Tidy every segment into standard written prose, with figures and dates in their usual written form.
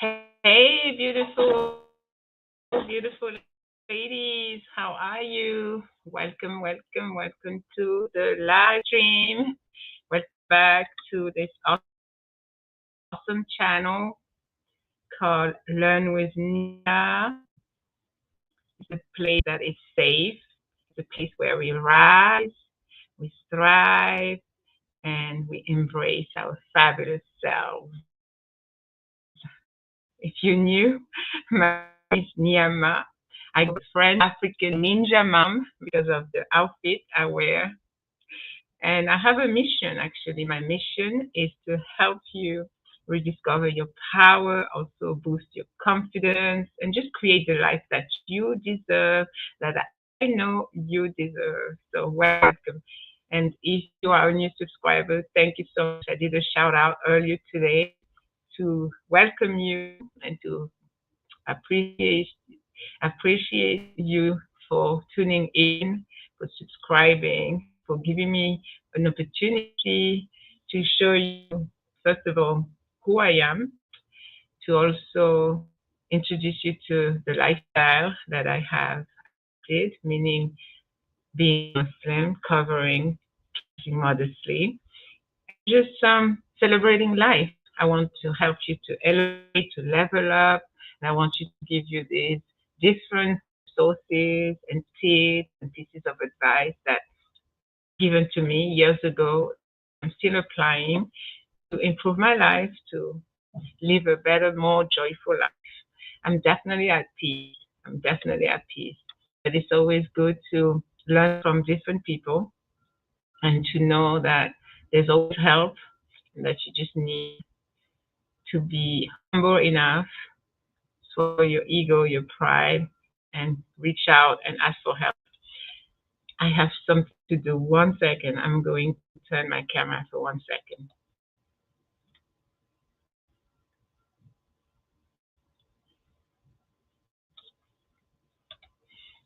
Hey, beautiful, beautiful ladies. How are you? Welcome, welcome, welcome to the live stream. Welcome back to this awesome channel called Learn with Nia. It's a place that is safe. It's a place where we rise, we thrive, and we embrace our fabulous selves. If you're new, my name is Niama. I go French African ninja mom because of the outfit I wear. And I have a mission actually. My mission is to help you rediscover your power, also boost your confidence, and just create the life that you deserve, that I know you deserve. So, welcome. And if you are a new subscriber, thank you so much. I did a shout out earlier today to welcome you and to appreciate appreciate you for tuning in, for subscribing, for giving me an opportunity to show you, first of all, who I am, to also introduce you to the lifestyle that I have did, meaning being Muslim, covering, dressing modestly, just celebrating life. I want to help you to elevate, to level up, and I want you to give you these different sources and tips and pieces of advice that given to me years ago. I'm still applying to improve my life, to live a better, more joyful life. I'm definitely at peace. I'm definitely at peace. But it's always good to learn from different people and to know that there's always help and that you just need to be humble enough for your ego, your pride, and reach out and ask for help. I have something to do. 1 second. I'm going to turn my camera for 1 second.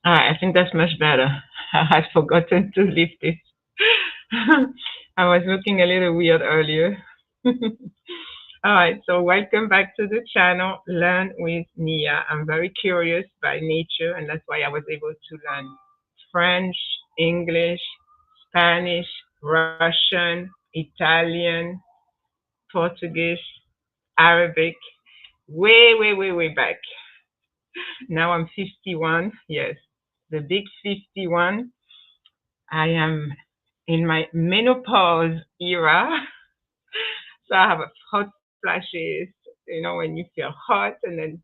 All right, I think that's much better. I had forgotten to lift it. I was looking a little weird earlier. All right, so welcome back to the channel, Learn with Nia. I'm very curious by nature, and that's why I was able to learn French, English, Spanish, Russian, Italian, Portuguese, Arabic, way, way, way, way back. Now I'm 51. Yes, the big 51. I am in my menopause era. So I have a hot flashes, when you feel hot and then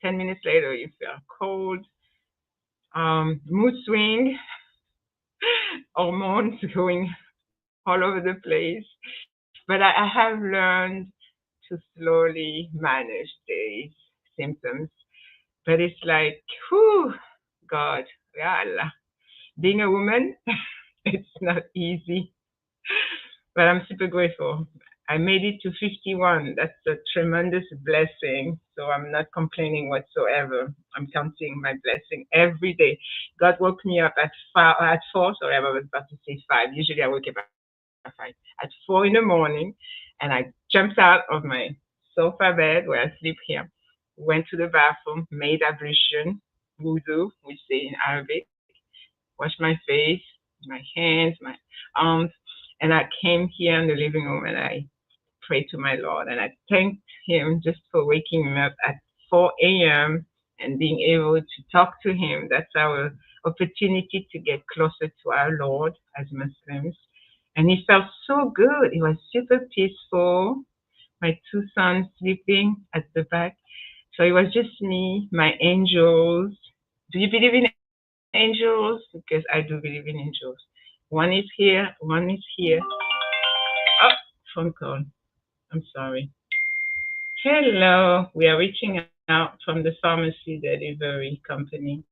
10 minutes later you feel cold. Mood swing, hormones going all over the place. But I have learned to slowly manage these symptoms. But it's like, whew, God, yalla. Being a woman, it's not easy. But I'm super grateful. I made it to 51. That's a tremendous blessing. So I'm not complaining whatsoever. I'm counting my blessing every day. God woke me up at 4. Sorry, I was about to say 5. Usually I wake up at 5. At 4 in the morning, and I jumped out of my sofa bed where I sleep here, went to the bathroom, made ablution, wudu, we say in Arabic, washed my face, my hands, my arms, and I came here in the living room and I prayed to my Lord and I thanked Him just for waking me up at 4 a.m. and being able to talk to Him. That's our opportunity to get closer to our Lord as Muslims. And it felt so good. It was super peaceful. My 2 sons sleeping at the back. So it was just me, my angels. Do you believe in angels? Because I do believe in angels. One is here, one is here. Oh, phone call. I'm sorry. Hello. We are reaching out from the pharmacy delivery company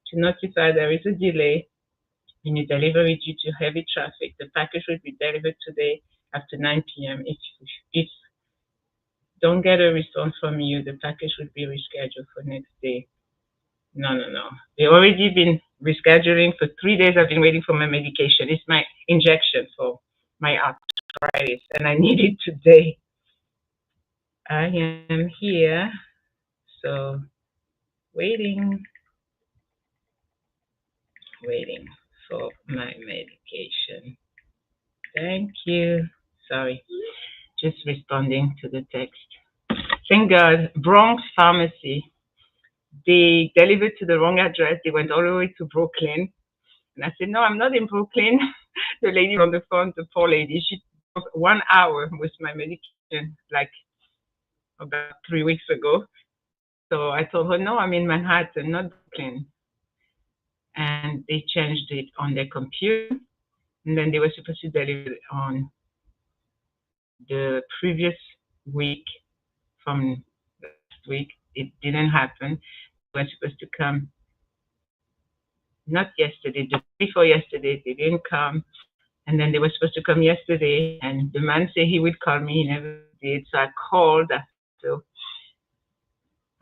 to notify there is a delay in your delivery due to heavy traffic. The package will be delivered today after 9 p.m. If don't get a response from you, the package will be rescheduled for next day. No, no, no. They already been rescheduling for 3 days. I've been waiting for my medication. It's my injection for my arthritis, and I need it today. I am here, so waiting, waiting for my medication. Thank you. Sorry, just responding to the text. Thank God. Bronx Pharmacy. They delivered to the wrong address. They went all the way to Brooklyn. And I said, no, I'm not in Brooklyn. The lady on the phone, the poor lady, she took 1 hour with my medication, like about 3 weeks ago. So I told her, no, I'm in Manhattan, not Brooklyn. And they changed it on their computer. And then they were supposed to deliver it on the previous week from last week. It didn't happen. They were supposed to come not yesterday, the day before yesterday. They didn't come. And then they were supposed to come yesterday. And the man said he would call me. He never did. So I called after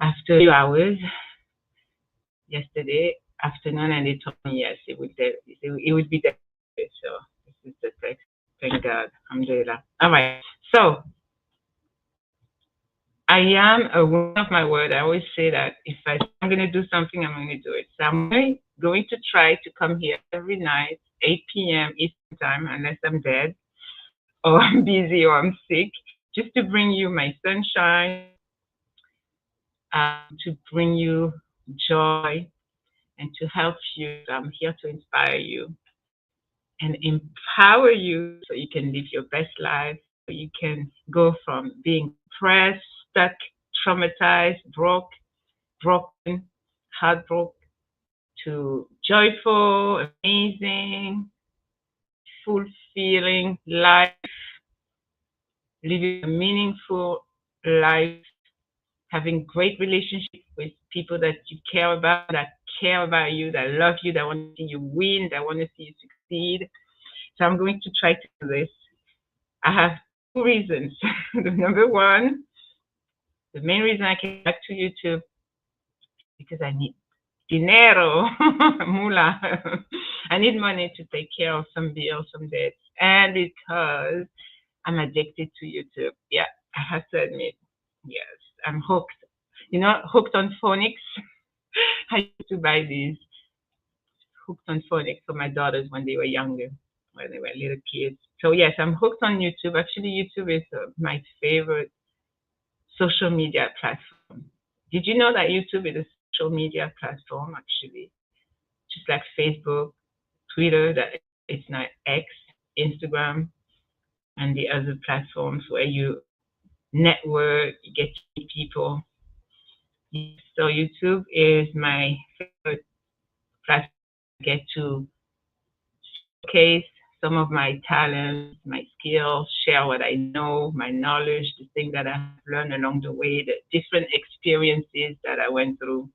a few hours yesterday afternoon, and they told me yes, it would be there. So this is the text. Thank God. Alhamdulillah. All right. So I am a woman of my word. I always say that if I'm going to do something, I'm going to do it. So I'm going to try to come here every night, 8 p.m. Eastern time, unless I'm dead or I'm busy or I'm sick, just to bring you my sunshine, to bring you joy, and to help you. I'm here to inspire you and empower you so you can live your best life. So you can go from being depressed, stuck, traumatized, broken, heartbroken, to joyful, amazing, fulfilling life, living a meaningful life, having great relationships with people that you care about you, that love you, that want to see you win, that want to see you succeed. So I'm going to try to do this. I have two reasons. The number one, the main reason I came back to YouTube, because I need dinero, mula. I need money to take care of some bills, some debts, and because I'm addicted to YouTube. Yeah, I have to admit, yes, I'm hooked. You know, hooked on phonics. I used to buy these hooked on phonics for my daughters when they were younger, when they were little kids. So yes, I'm hooked on YouTube. Actually, YouTube is my favorite social media platform. Did you know that YouTube is a social media platform? Actually, just like Facebook, Twitter, that it's not X, Instagram, and the other platforms where you network, you get to meet people. So YouTube is my favorite platform. I get to showcase some of my talents, my skills, share what I know, my knowledge, the things that I have learned along the way, the different experiences that I went through.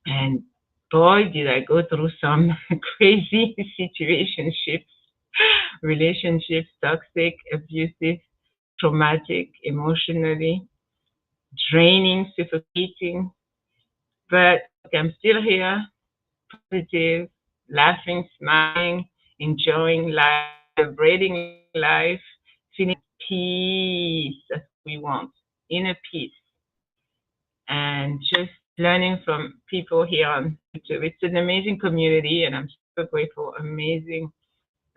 And boy, did I go through some crazy situationships, relationships, toxic, abusive, traumatic, emotionally, draining, suffocating. But I'm still here, positive, laughing, smiling, enjoying life, celebrating life, feeling peace that we want, inner peace, and just learning from people here on YouTube. It's an amazing community, and I'm super grateful. Amazing,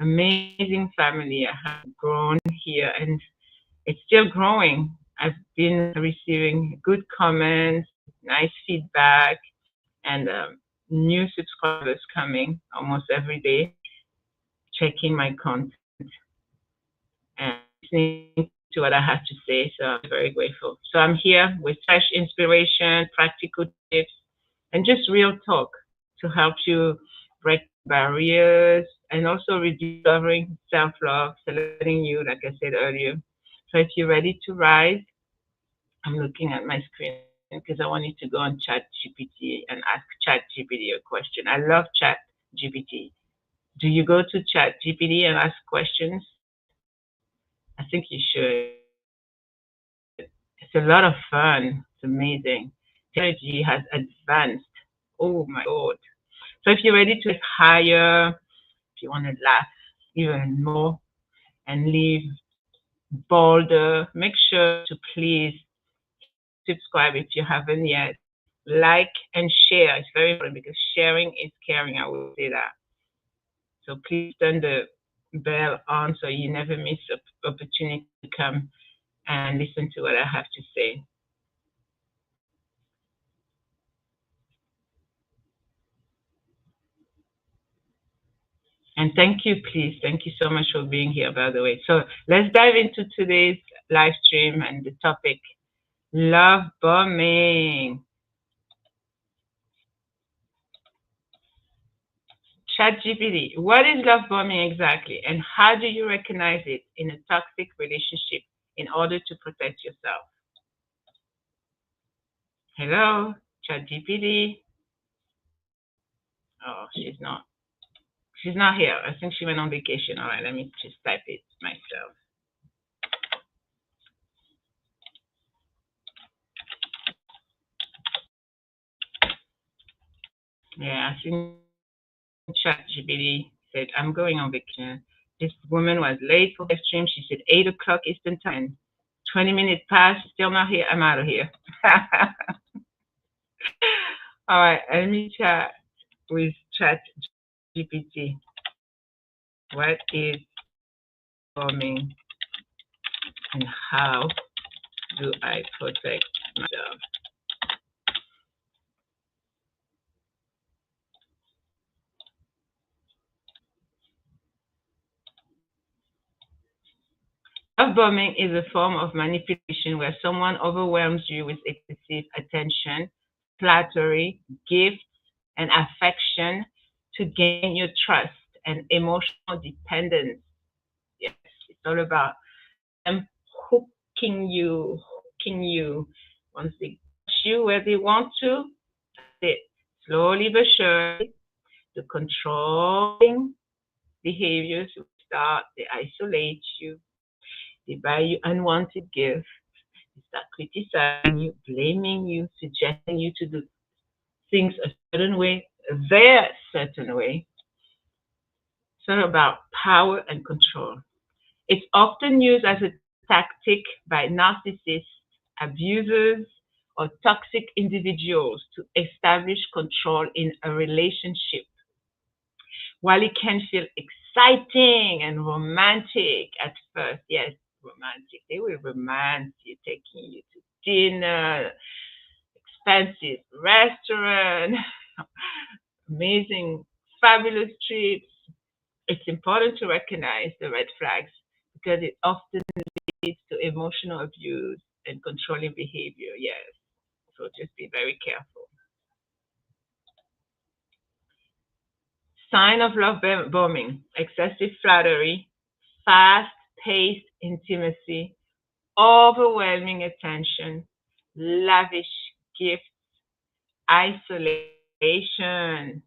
amazing family I have grown here, and it's still growing. I've been receiving good comments, nice feedback, and new subscribers coming almost every day, checking my content and listening to what I have to say. So I'm very grateful. So I'm here with fresh inspiration, practical tips, and just real talk to help you break barriers and also rediscovering self-love, celebrating you, like I said earlier. So if you're ready to rise, I'm looking at my screen because I wanted to go on Chat GPT and ask Chat GPT a question. I love Chat GPT. Do you go to Chat GPT and ask questions? I think you should. It's a lot of fun. It's amazing. Technology has advanced. Oh my God. So if you're ready to get higher, if you want to laugh even more and live bolder. Make sure to please subscribe if you haven't yet. Like and share. It's very important because sharing is caring. I will say that. So please turn the bell on so you never miss an opportunity to come and listen to what I have to say. And thank you, please. Thank you so much for being here, by the way. So let's dive into today's live stream and the topic love bombing. ChatGPT, what is love bombing exactly? And how do you recognize it in a toxic relationship in order to protect yourself? Hello, ChatGPT. Oh, she's not. She's not here. I think she went on vacation. All right, let me just type it myself. Yeah, I think ChatGPT said, I'm going on vacation. This woman was late for the stream. She said 8 o'clock Eastern Time. 20 minutes past, she's still not here. I'm out of here. All right, let me chat with ChatGPT. What is bombing and how do I protect myself? Love bombing is a form of manipulation where someone overwhelms you with excessive attention, flattery, gifts, and affection to gain your trust and emotional dependence. Yes, it's all about them hooking you. Once they get you where they want to, they slowly but surely, the controlling behaviors will start. They isolate you. They buy you unwanted gifts. They start criticizing you, blaming you, suggesting you to do things a certain way, their certain way. It's all about power and control. It's often used as a tactic by narcissists, abusers, or toxic individuals to establish control in a relationship. While it can feel exciting and romantic at first, yes, romantic. They will romance you, taking you to dinner, expensive restaurant, amazing, fabulous trips. It's important to recognize the red flags because it often leads to emotional abuse and controlling behavior. Yes, so just be very careful. Sign of love bombing, excessive flattery, fast paced intimacy, overwhelming attention, lavish gifts, isolation,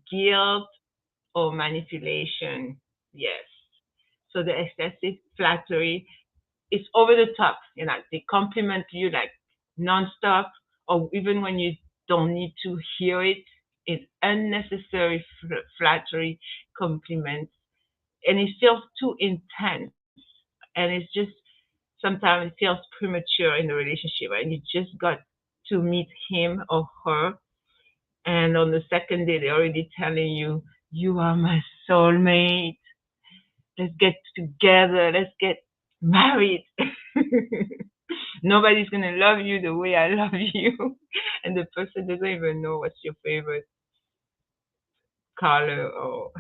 guilt, or manipulation. Yes. So the excessive flattery is over the top. You know, they compliment you like nonstop, or even when you don't need to hear it. It's unnecessary flattery compliments, and it feels too intense, and it's just sometimes it feels premature in the relationship, and you just got to meet him or her, and on the second day they're already telling you, you are my soulmate, let's get together, let's get married. Nobody's gonna love you the way I love you. And the person doesn't even know what's your favorite color or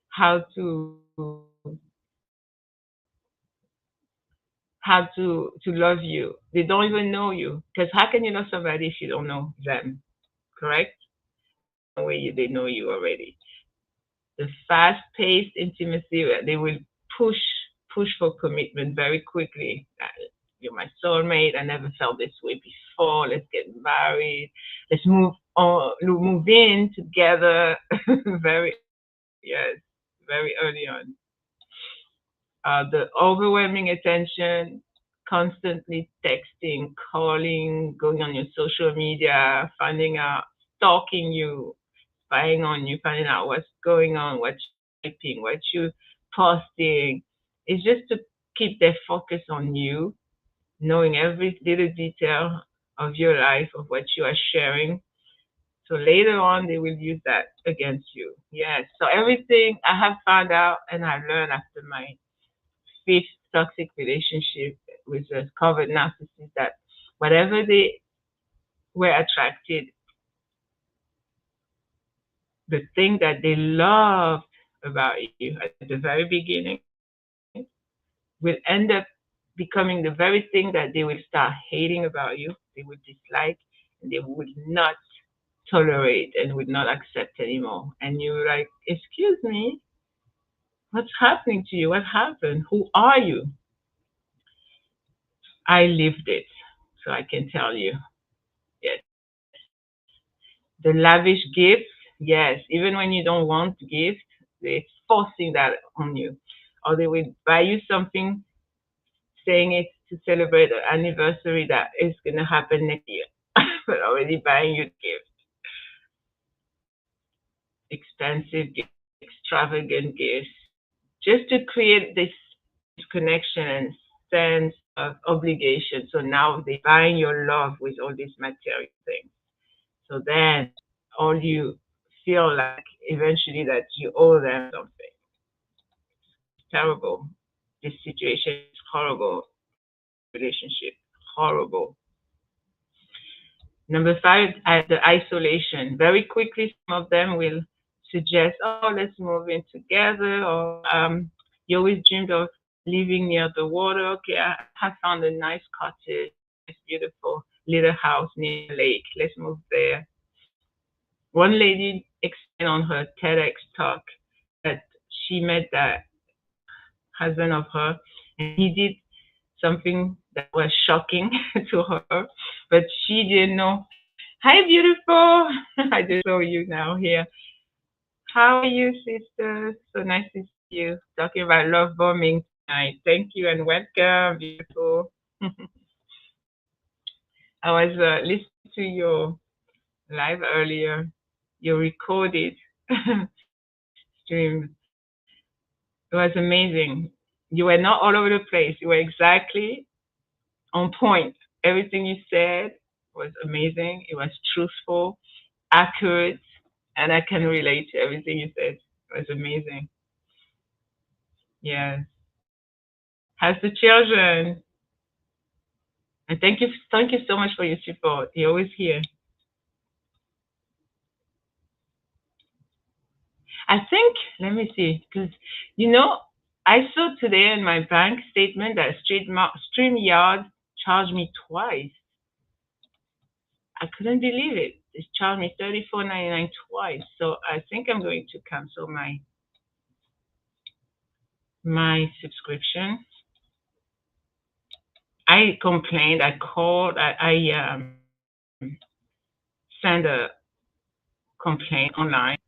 how to love you. They don't even know you. Because how can you love somebody if you don't know them? Correct? No way they know you already. The fast paced intimacy where they will push push for commitment very quickly. You're my soulmate. I never felt this way before. Let's get married. Let's move in together. Very yes, very early on. The overwhelming attention, constantly texting, calling, going on your social media, finding out, stalking you, spying on you, finding out what's going on, what you're typing, what you posting. It's just to keep their focus on you, knowing every little detail of your life, of what you are sharing. So later on, they will use that against you. Yes. So everything I have found out and I learned after my fifth toxic relationship with a covered narcissist that whatever they were attracted, the thing that they loved about you at the very beginning will end up becoming the very thing that they will start hating about you, they will dislike, and they would not tolerate and would not accept anymore. And you're like, excuse me, what's happening to you? What happened? Who are you? I lived it, so I can tell you. Yes. The lavish gifts, yes, even when you don't want gifts, they're forcing that on you. Or they will buy you something saying it's to celebrate an anniversary that is going to happen next year, but already buying you gifts, expensive gifts, extravagant gifts, just to create this connection and sense of obligation. So now they're buying your love with all these material things. So then all you feel like eventually that you owe them something. It's terrible. This situation is horrible. Relationship, horrible. Number five, the isolation. Very quickly, some of them will suggest, oh, let's move in together, or you always dreamed of living near the water. Okay, I have found a nice cottage, nice, beautiful little house near the lake. Let's move there. One lady explained on her TEDx talk that she met that husband of her, and he did something that was shocking to her, but she didn't know. Hi, beautiful. I just saw you now here. How are you, sister? So nice to see you. Talking about love bombing tonight. Thank you and welcome, beautiful. I was listening to your live earlier, your recorded stream. It was amazing. You were not all over the place. You were exactly on point. Everything you said was amazing. It was truthful, accurate, and I can relate to everything you said. It was amazing. Yes. How's the children? And thank you so much for your support. You're always here. I think, let me see, because you know, I saw today in my bank statement that StreamYard charged me twice. I couldn't believe it. It charged me $34.99 twice. So I think I'm going to cancel my subscription. I complained. I called. I sent a complaint online.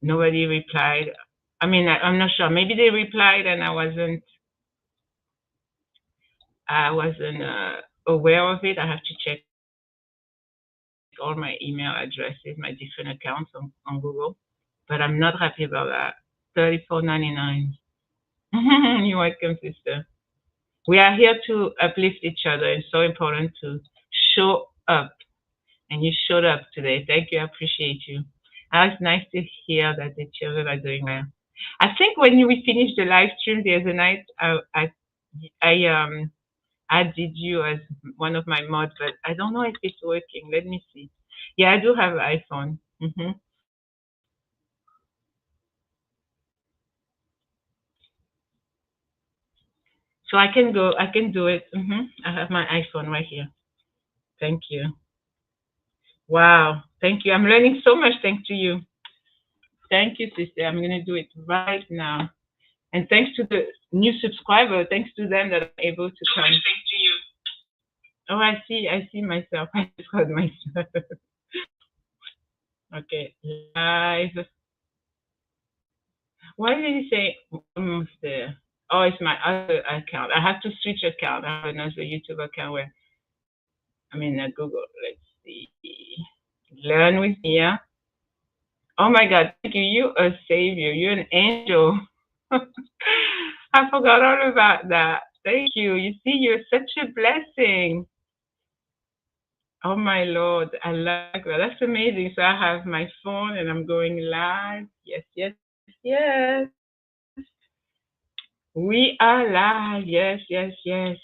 Nobody replied. I mean, I'm not sure. Maybe they replied and I wasn't aware of it. I have to check all my email addresses, my different accounts on Google. But I'm not happy about that. $34.99. You're welcome, sister. We are here to uplift each other. It's so important to show up, and you showed up today. Thank you. I appreciate you. It's nice to hear that the children are doing well. I think when we finish the live stream the other night, I added you as one of my mods, but I don't know if it's working. Let me see. Yeah, I do have an iPhone. So I can go. I can do it. I have my iPhone right here. Thank you. Wow. Thank you. I'm learning so much thanks to you. Thank you, sister. I'm going to do it right now. And thanks to the new subscriber, thanks to them that I'm able to come. Thanks to you. Oh, I see myself. I just heard myself. Okay, live. Why did you say almost there? Oh, it's my other account. I have to switch account. I have another YouTube account where I'm in Google. Let's see. Learn with Mia. Oh my God, thank you. You're a savior. You're an angel. I forgot all about that. Thank you. You see, you're such a blessing. Oh my Lord, I like that. That's amazing. So I have my phone and I'm going live. Yes, yes, yes. We are live. Yes, yes, yes.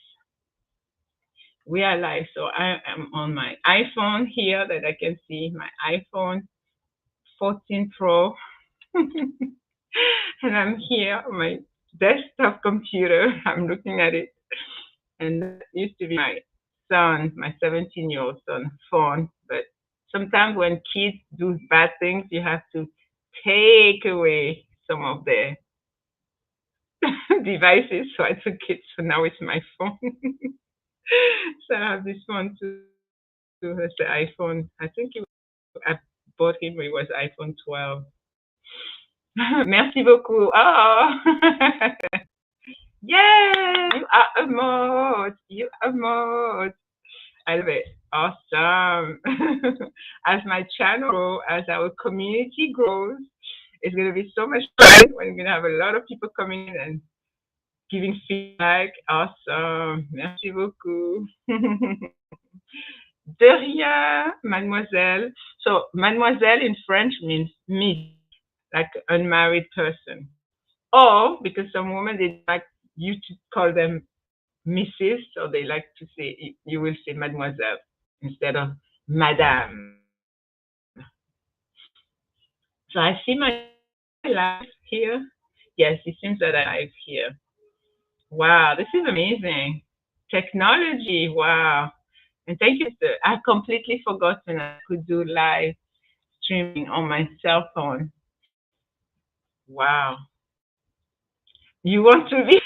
We are live. So I am on my iPhone here that I can see my iPhone 14 Pro. And I'm here on my desktop computer. I'm looking at it. And that used to be my son, my 17-year-old son, phone. But sometimes when kids do bad things, you have to take away some of their devices. So I took it. So now it's my phone. So I have this phone too. It's the iPhone. I think I bought him when it was iPhone 12. Merci beaucoup. Oh, yes, you are a mod. You are a mod. I love it. Awesome. As my channel grows, as our community grows, it's going to be so much fun. We're going to have a lot of people coming in and giving feedback. Awesome. Merci beaucoup. De rien, mademoiselle. So, mademoiselle in French means miss, like unmarried person. Or because some women they like you to call them Mrs. So they like to say you will say Mademoiselle instead of Madame. So I see my life here. Yes, it seems that I'm live here. Wow, this is amazing. Technology, wow. And thank you, sir. I completely forgotten I could do live streaming on my cell phone. Wow. You want to be?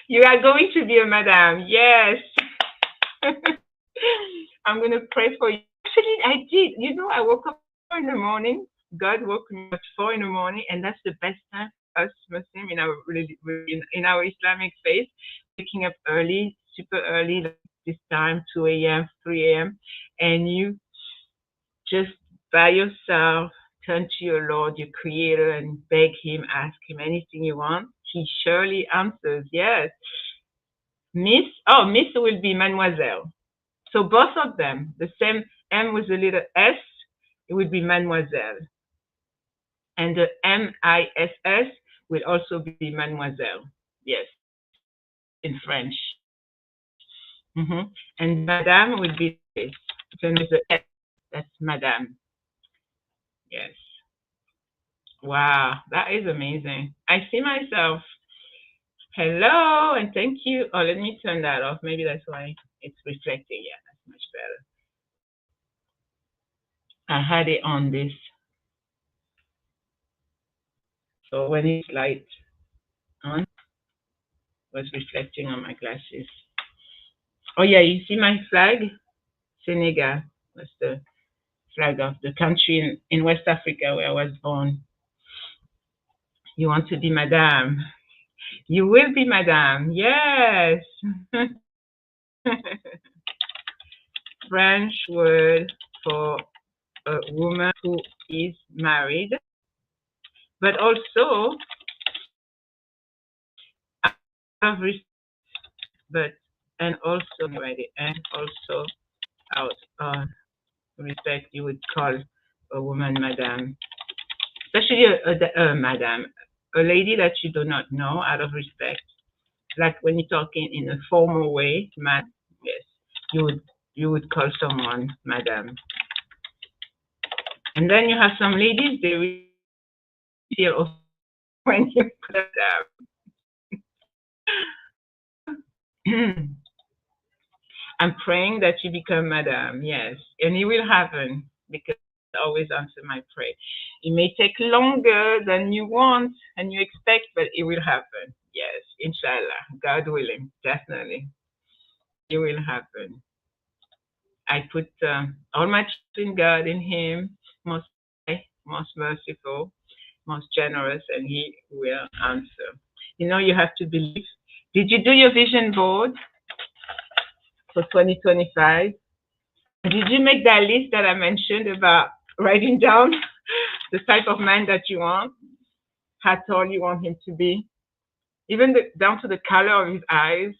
You are going to be a madam. Yes. I'm going to pray for you. Actually, I did. You know, I woke up 4 in the morning. God woke me up 4 in the morning, and that's the best time for us Muslim in our in our Islamic faith. Waking up early, super early, like this time, 2 a.m., 3 a.m., and you just by yourself turn to your Lord, your Creator, and beg Him, ask Him anything you want. He surely answers. Yes. Miss, oh, Miss will be Mademoiselle. So both of them, the same M with the little S, it would be Mademoiselle. And the MISS will also be Mademoiselle. Yes, in French. And Madame would be this. Then with the S, that's Madame. Yes. Wow, that is amazing. I see myself. Hello, and thank you. Oh, let me turn that off. Maybe that's why it's reflecting. Yeah, that's much better. I had it on this. So when it's light on, was reflecting on my glasses. Oh yeah, you see my flag? Senegal. That's the flag of the country in West Africa where I was born. You want to be madame? You will be madame. Yes. French word for a woman who is married, but also out of but and also already and also out of respect you would call a woman madame, especially a madame, a lady that you do not know out of respect. Like when you're talking in a formal way, yes, you would you would call someone madame. And then you have some ladies they really feel when you put them. I'm praying that you become madam, yes, and it will happen because I always answer my prayer. It may take longer than you want and you expect, but it will happen. Yes, inshallah, God willing, definitely, it will happen. I put all my trust in God, in Him, most high, most merciful, most generous, and He will answer. You know, you have to believe. Did you do your vision board for 2025? Did you make that list that I mentioned about writing down the type of man that you want? how tall you want him to be, even down to the color of his eyes,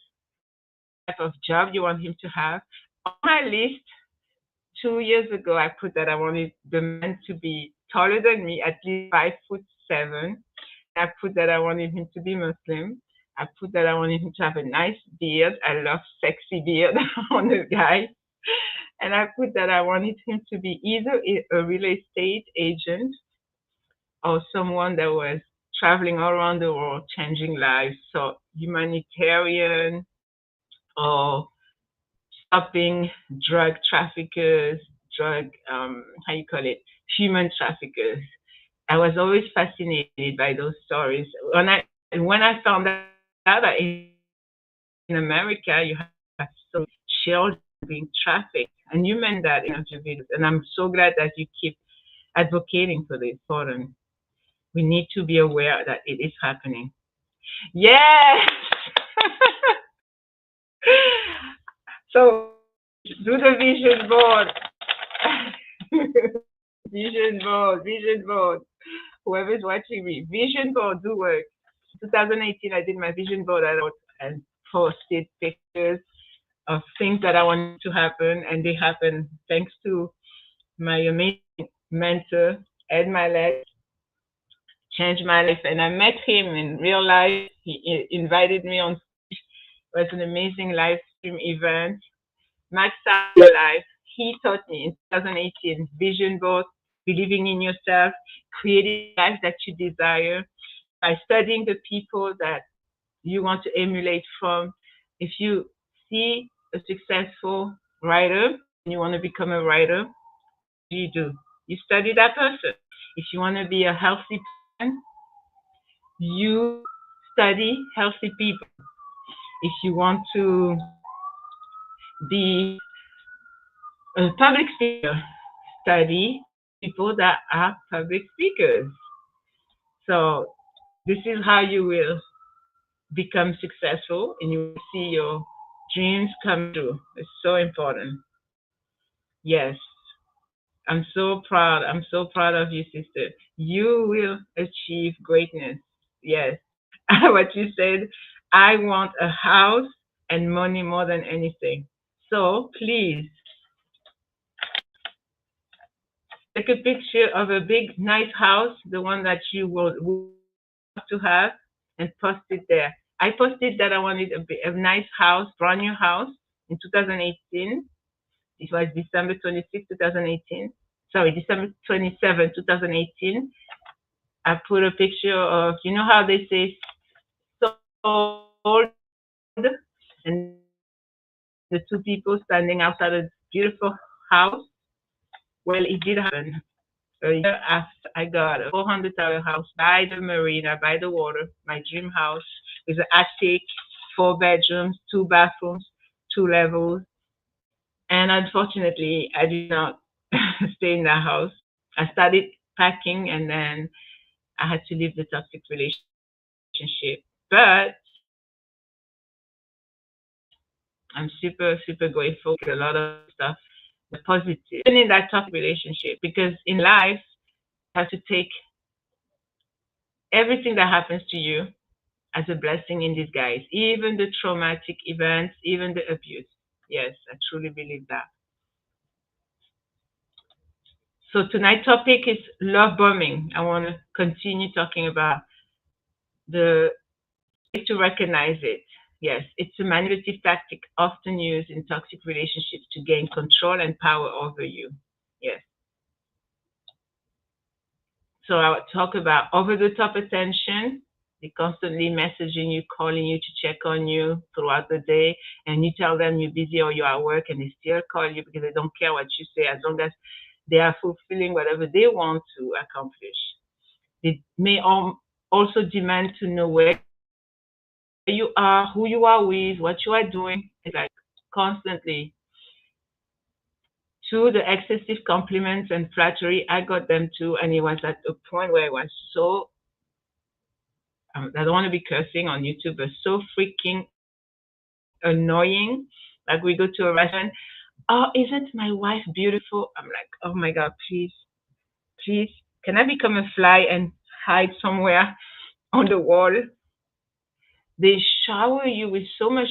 type of job you want him to have. On my list 2 years ago, I put that I wanted the man to be taller than me, at least 5'7". I put that I wanted him to be Muslim. I put that I wanted him to have a nice beard. I love sexy beard on a guy. And I put that I wanted him to be either a real estate agent or someone that was traveling all around the world, changing lives. So humanitarian or stopping drug traffickers, drug how you call it, human traffickers. I was always fascinated by those stories. When I found out that in America you have so many children being trafficked, and you meant that in your videos, and I'm so glad that you keep advocating for this. Important. We need to be aware that it is happening. Yes. So do the vision board. Vision board, vision board. Whoever's watching me, vision board do work. 2018, I did my vision board. I wrote and posted pictures of things that I wanted to happen, and they happen thanks to my amazing mentor, Ed Milet, changed my life. And I met him in real life. He invited me on. It was an amazing live stream event. Max out your life. He taught me in 2018 vision board, believing in yourself, creating life that you desire by studying the people that you want to emulate from. If you see a successful writer and you want to become a writer, what do? You study that person. If you want to be a healthy person, you study healthy people. If you want to be a public speaker, study people that are public speakers. So this is how you will become successful and you will see your dreams come true. It's so important. Yes. I'm so proud. I'm so proud of you, sister. You will achieve greatness. Yes. What you said, I want a house and money more than anything. So please take a picture of a big, nice house, the one that you would want to have, and post it there. I posted that I wanted a nice house, brand new house in 2018. It was December 26, 2018. Sorry, December 27, 2018. I put a picture of, you know how they say sold, and the two people standing outside a beautiful house. Well, it did happen. A year after, I got a 400,000 house by the marina, by the water, my dream house with an attic, 4 bedrooms, 2 bathrooms, 2 levels. And unfortunately, I did not stay in that house. I started packing and then I had to leave the toxic relationship. But I'm super, super grateful for a lot of stuff, the positive, even in that toxic relationship, because in life, you have to take everything that happens to you as a blessing in disguise, even the traumatic events, even the abuse. Yes, I truly believe that. So tonight's topic is love bombing. I want to continue talking about the way to recognize it. Yes, it's a manipulative tactic often used in toxic relationships to gain control and power over you. Yes. So I would talk about over the top attention. They constantly messaging you, calling you to check on you throughout the day, and you tell them you're busy or you're at work, and they still call you because they don't care what you say as long as they are fulfilling whatever they want to accomplish. They may also demand to know where you are, who you are with, what you are doing. It's like constantly. To the excessive compliments and flattery, I got them too, and it was at a point where I was so I don't want to be cursing on YouTube, but so freaking annoying. Like we go to a restaurant, oh, isn't my wife beautiful? I'm like, oh my God, please, please, can I become a fly and hide somewhere? on the wall. They shower you with so much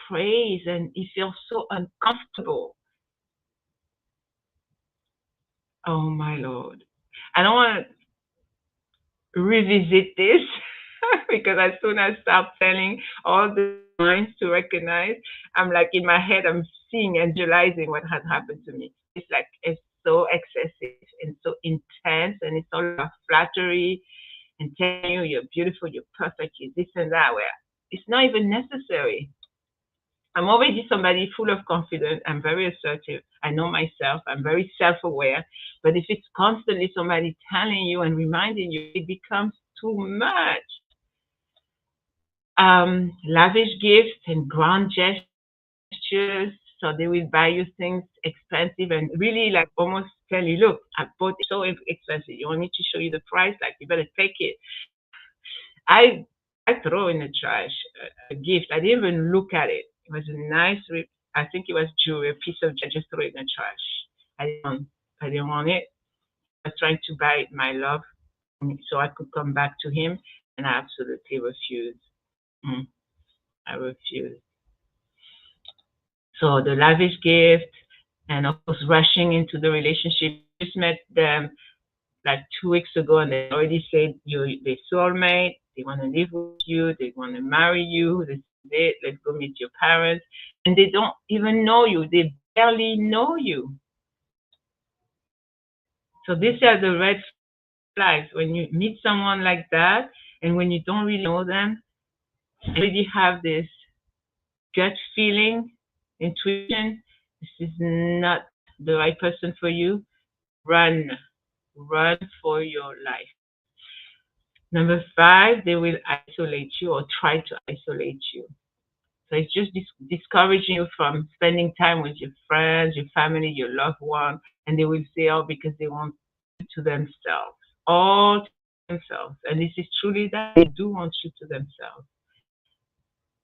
praise and you feel so uncomfortable. Oh my Lord. I don't want to revisit this because as soon as I start telling all the signs to recognize, I'm like in my head, I'm seeing and visualizing what has happened to me. It's like, it's so excessive and so intense and it's all about flattery and telling you you're beautiful, you're perfect, you're this and that, where it's not even necessary. I'm already somebody full of confidence. I'm very assertive. I know myself. I'm very self-aware. But if it's constantly somebody telling you and reminding you, it becomes too much. Lavish gifts and grand gestures. So they will buy you things expensive and really like almost tell you, look, I bought it so expensive. You want me to show you the price? Like you better take it. I I throw in the trash a gift. I didn't even look at it. It was a nice, I think it was jewelry, a piece of jewelry. I just threw it in the trash. I didn't want it. I was trying to buy my love so I could come back to him, and I absolutely refused. Mm, I refused. So the lavish gift, and of course rushing into the relationship. Just met them like 2 weeks ago, and they already said they soulmate. They want to live with you. They want to marry you. This is it. Let's go meet your parents, and they don't even know you. They barely know you. So these are the red flags when you meet someone like that, and when you don't really know them, and really have this gut feeling, intuition. This is not the right person for you. Run, run for your life. Number five, they will isolate you or try to isolate you. So it's just discouraging you from spending time with your friends, your family, your loved one, and they will say, oh, because they want you to themselves, all to themselves. And this is truly that they do want you to themselves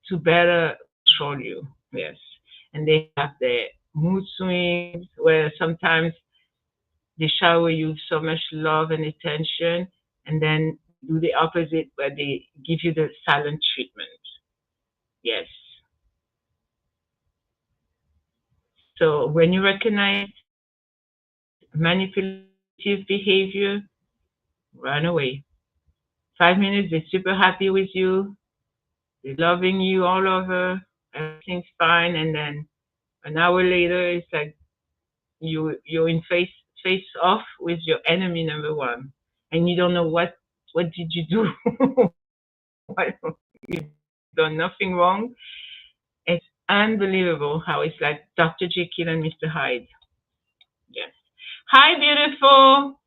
to better control you. Yes. And they have their mood swings where sometimes they shower you with so much love and attention, and then do the opposite where they give you the silent treatment. Yes. So when you recognize manipulative behavior, run away. 5 minutes, they're super happy with you, they're loving you all over, everything's fine, and then an hour later, it's like you're in face off with your enemy number one, and you don't know what did you do. What, you've done nothing wrong. It's unbelievable how it's like Dr. Jekyll and Mr. Hyde. Yes. Hi, beautiful.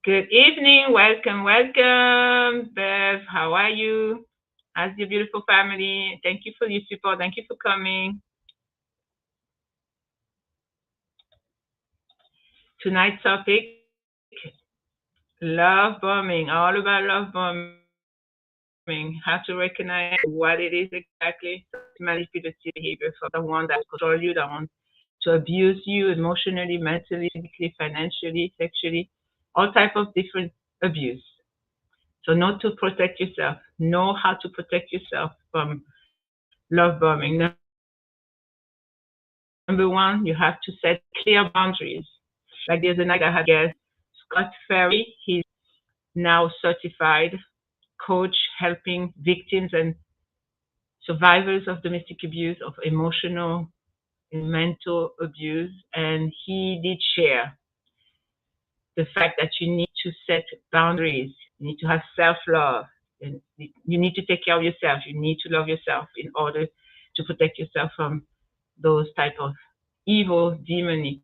Good evening. Welcome, welcome. Bev, how are you? How's your beautiful family? Thank you for your support. Thank you for coming. Tonight's topic, love bombing. All about love bombing. How to recognize what it is exactly. Manipulative behavior for the one that control you, that wants to abuse you emotionally, mentally, physically, financially, sexually, all type of different abuse. So know to protect yourself. Know how to protect yourself from love bombing. Number one, you have to set clear boundaries. Like there's a night I had a guest, Scott Ferry. He's now certified coach helping victims and survivors of domestic abuse, of emotional and mental abuse. And he did share the fact that you need to set boundaries. You need to have self-love. And you need to take care of yourself. You need to love yourself in order to protect yourself from those type of evil, demonic,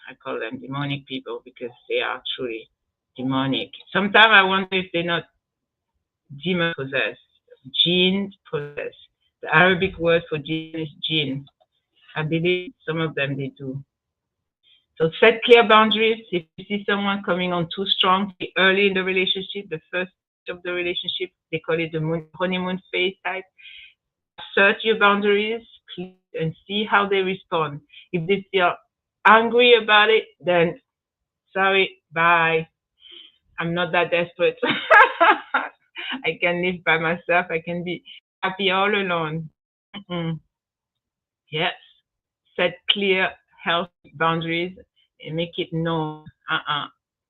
I call them demonic people because they are truly demonic. Sometimes I wonder if they're not demon possessed, jinn possessed. The Arabic word for jinn is jinn. I believe some of them they do. So set clear boundaries. If you see someone coming on too strong early in the relationship, the first of the relationship, they call it the honeymoon phase type. Assert your boundaries and see how they respond. If they feel angry about it, then sorry, bye. I'm not that desperate. I can live by myself. I can be happy all alone. Mm-mm. Yes. Set clear, healthy boundaries and make it known.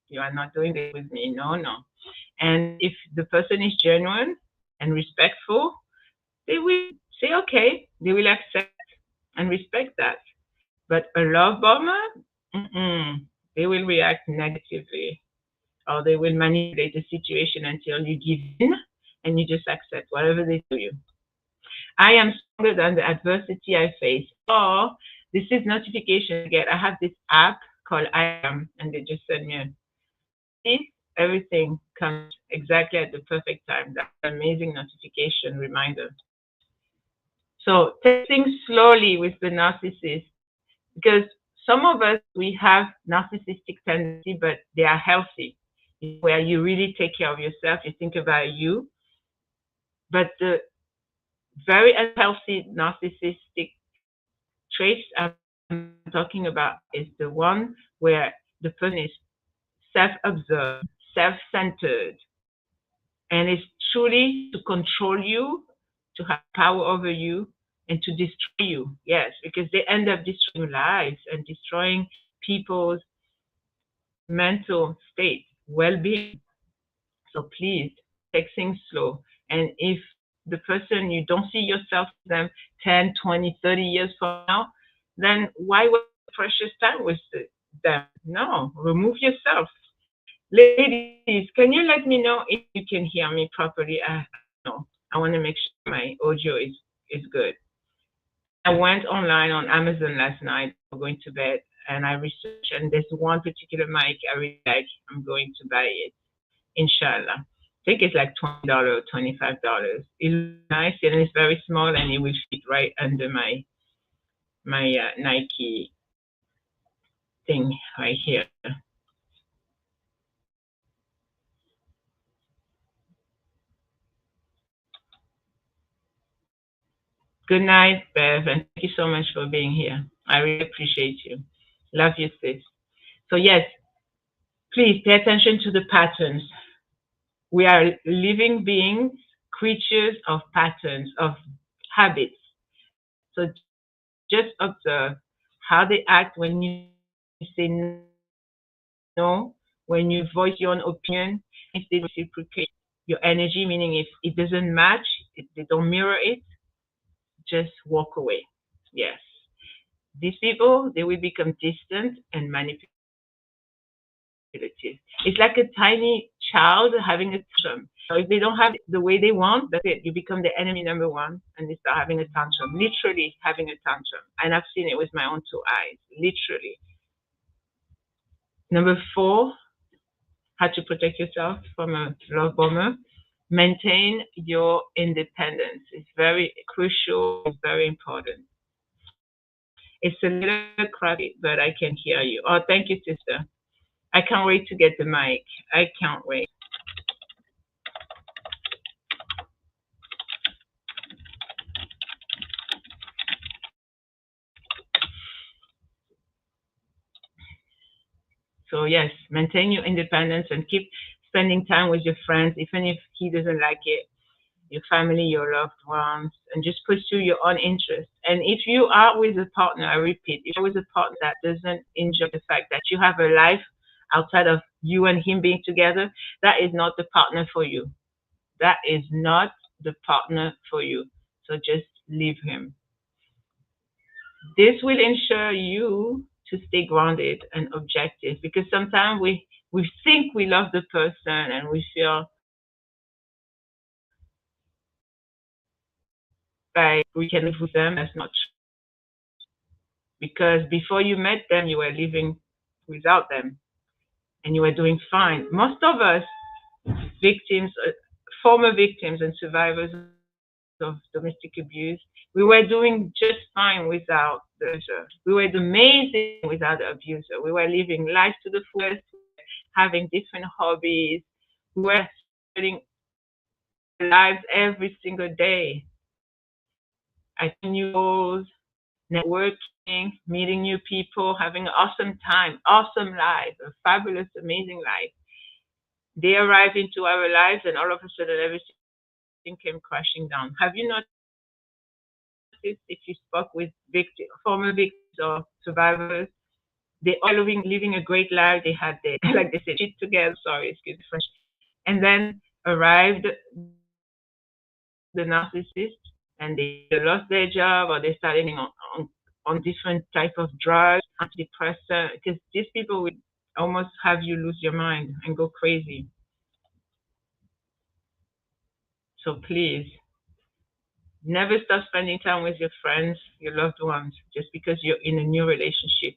You are not doing this with me. No, no. And if the person is genuine and respectful, they will say okay. They will accept and respect that. But a love bomber, mm-mm, they will react negatively or they will manipulate the situation until you give in and you just accept whatever they do you. I am stronger than the adversity I face. Or this is notification I get. I have this app called I am, and they just send me a see everything comes exactly at the perfect time. That's an amazing notification reminder. So take things slowly with the narcissist because some of us we have narcissistic tendency, but they are healthy, where you really take care of yourself, you think about you. But the very unhealthy narcissistic traits I'm talking about is the one where the person is self-absorbed, self-centered, and is truly to control you, to have power over you, and to destroy you. Yes, because they end up destroying lives and destroying people's mental state, well-being. So please take things slow. And if the person you don't see yourself with them 10, 20, 30 years from now, then why waste precious time with them? No, remove yourself. Ladies, can you let me know if you can hear me properly? I know. I want to make sure my audio is good. I went online on Amazon last night before going to bed and I researched and there's one particular mic I really like. I'm going to buy it. Inshallah. I think it's like $20 or $25. It looks nice and it's very small and it will fit right under my Nike thing right here. Good night, Bev, and thank you so much for being here. I really appreciate you. Love you, sis. So yes, please pay attention to the patterns. We are living beings, creatures of patterns, of habits. So just observe how they act when you say no, when you voice your own opinion, if they reciprocate your energy, meaning if it doesn't match, if they don't mirror it, just walk away. Yes. These people, they will become distant and manipulative. It's like a tiny child having a tantrum. So if they don't have the way they want, that's it. You become the enemy number one and they start having a tantrum, literally having a tantrum. And I've seen it with my own two eyes, literally. Number four, how to protect yourself from a love bomber. Maintain your independence. It's very crucial, it's very important. It's a little crappy, but I can hear you. Oh, thank you, sister. I can't wait to get the mic. I can't wait. So yes, maintain your independence and keep spending time with your friends, even if he doesn't like it, your family, your loved ones, and just pursue your own interests. And if you are with a partner, I repeat, if you're with a partner that doesn't enjoy the fact that you have a life outside of you and him being together, that is not the partner for you. That is not the partner for you. So just leave him. This will ensure you to stay grounded and objective because sometimes we think we love the person and we feel like we can live with them as much because before you met them you were living without them and you were doing fine. Most of us victims, former victims and survivors of domestic abuse, we were doing just fine without the abuser. We were amazing without the abuser. We were living life to the fullest, having different hobbies. We were spending lives every single day. I new goals, networking, meeting new people, having an awesome time, awesome life, a fabulous, amazing life. They arrive into our lives, and all of a sudden, everything came crashing down. Have you noticed if you spoke with former victims or survivors, they all living a great life. They had their, like they say, shit together. Sorry, excuse the French. And then arrived the narcissist, and they either lost their job or they started on different type of drugs, antidepressant, because these people will almost have you lose your mind and go crazy. So please, never stop spending time with your friends, your loved ones, just because you're in a new relationship.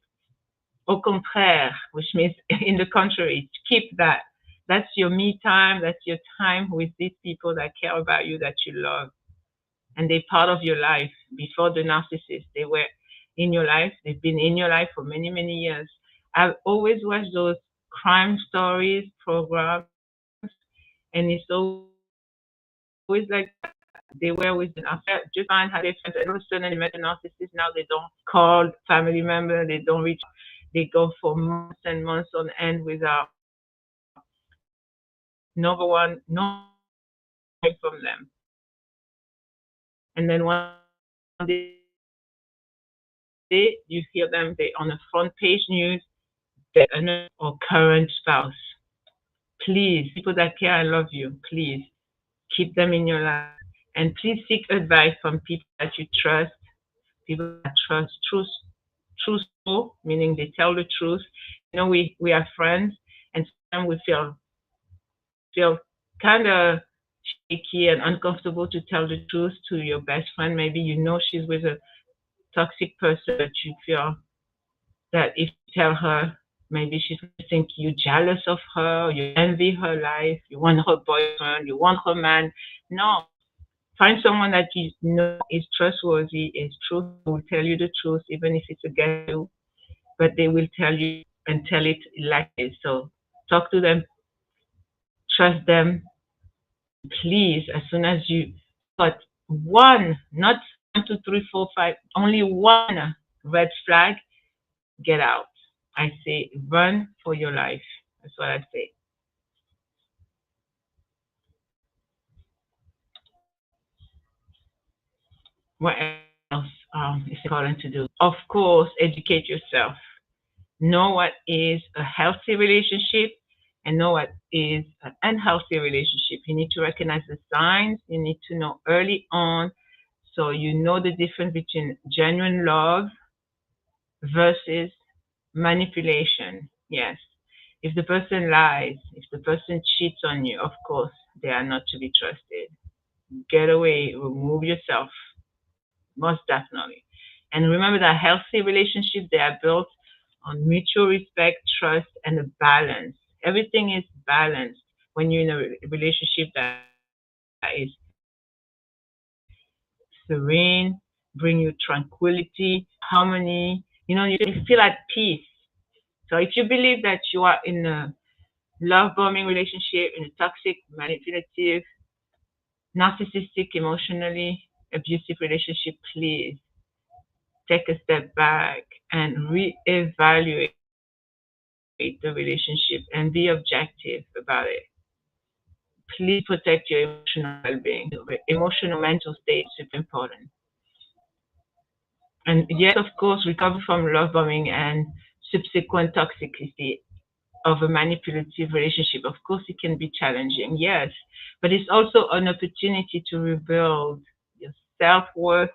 Au contraire, which means in the contrary, keep that. That's your me time. That's your time with these people that care about you, that you love, and they're part of your life. Before the narcissist, they were in your life. They've been in your life for many, many years. I've always watched those crime stories programs, and it's always like they were with an affair, just fine, had their friends, and all of a sudden they met a narcissist. Now they don't call family member, they don't reach out. They go for months and months on end without no one hearing from them. And then one day you hear them, they on a front page news, that another or current spouse. Please, people that care and love you, please keep them in your life. And please seek advice from people that you trust, people that trust truthful, meaning they tell the truth. We are friends, and sometimes we feel kind of shaky and uncomfortable to tell the truth to your best friend. Maybe you know she's with a toxic person, but you feel that if you tell her, maybe she's going to think you jealous of her, you envy her life, you want her boyfriend, you want her man. No, find someone that you know is trustworthy, is truthful, will tell you the truth, even if it's against you, but they will tell you and tell it like it is. So talk to them, trust them, and please, as soon as you got one, not one, two, three, four, five, only one red flag, get out. I say run for your life. That's what I say. What else is important to do? Of course, educate yourself. Know what is a healthy relationship and know what is an unhealthy relationship. You need to recognize the signs. You need to know early on, so you know the difference between genuine love versus manipulation. Yes. If the person lies, if the person cheats on you, of course, they are not to be trusted. Get away, remove yourself, most definitely. And remember that healthy relationships, they are built on mutual respect, trust, and a balance. Everything is balanced when you're in a relationship that is serene, bring you tranquility, harmony. You feel at peace. So if you believe that you are in a love bombing relationship, in a toxic, manipulative, narcissistic, emotionally abusive relationship, please take a step back and reevaluate the relationship and be objective about it. Please protect your emotional well-being. Emotional mental state is super important. And yes, of course, recover from love bombing and subsequent toxicity of a manipulative relationship. Of course, it can be challenging, yes, but it's also an opportunity to rebuild your self-worth,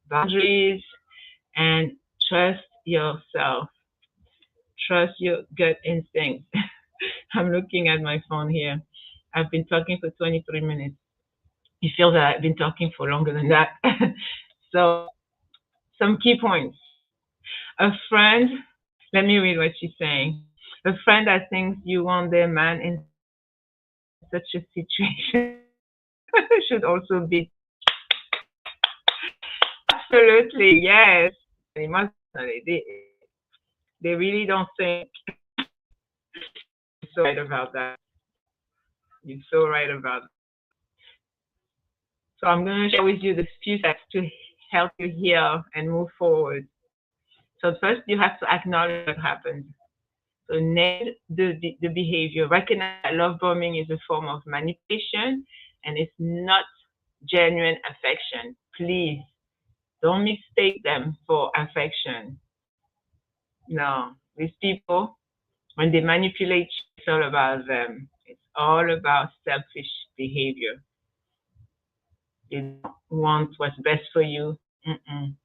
boundaries, and trust yourself. Trust your gut instinct. I'm looking at my phone here. I've been talking for 23 minutes. You feel that I've been talking for longer than that. So, some key points. A friend, let me read what she's saying. A friend that thinks you want their man in such a situation should also be. Absolutely, yes. Emotionally, they really don't think. You're so right about that. You're so right about that. So I'm going to share with you the few steps to help you heal and move forward. So first, you have to acknowledge what happened. So name the behavior. Recognize that love bombing is a form of manipulation and it's not genuine affection. Please don't mistake them for affection. No, these people, when they manipulate you, it's all about them. It's all about selfish behavior. They don't want what's best for you. Mm-mm.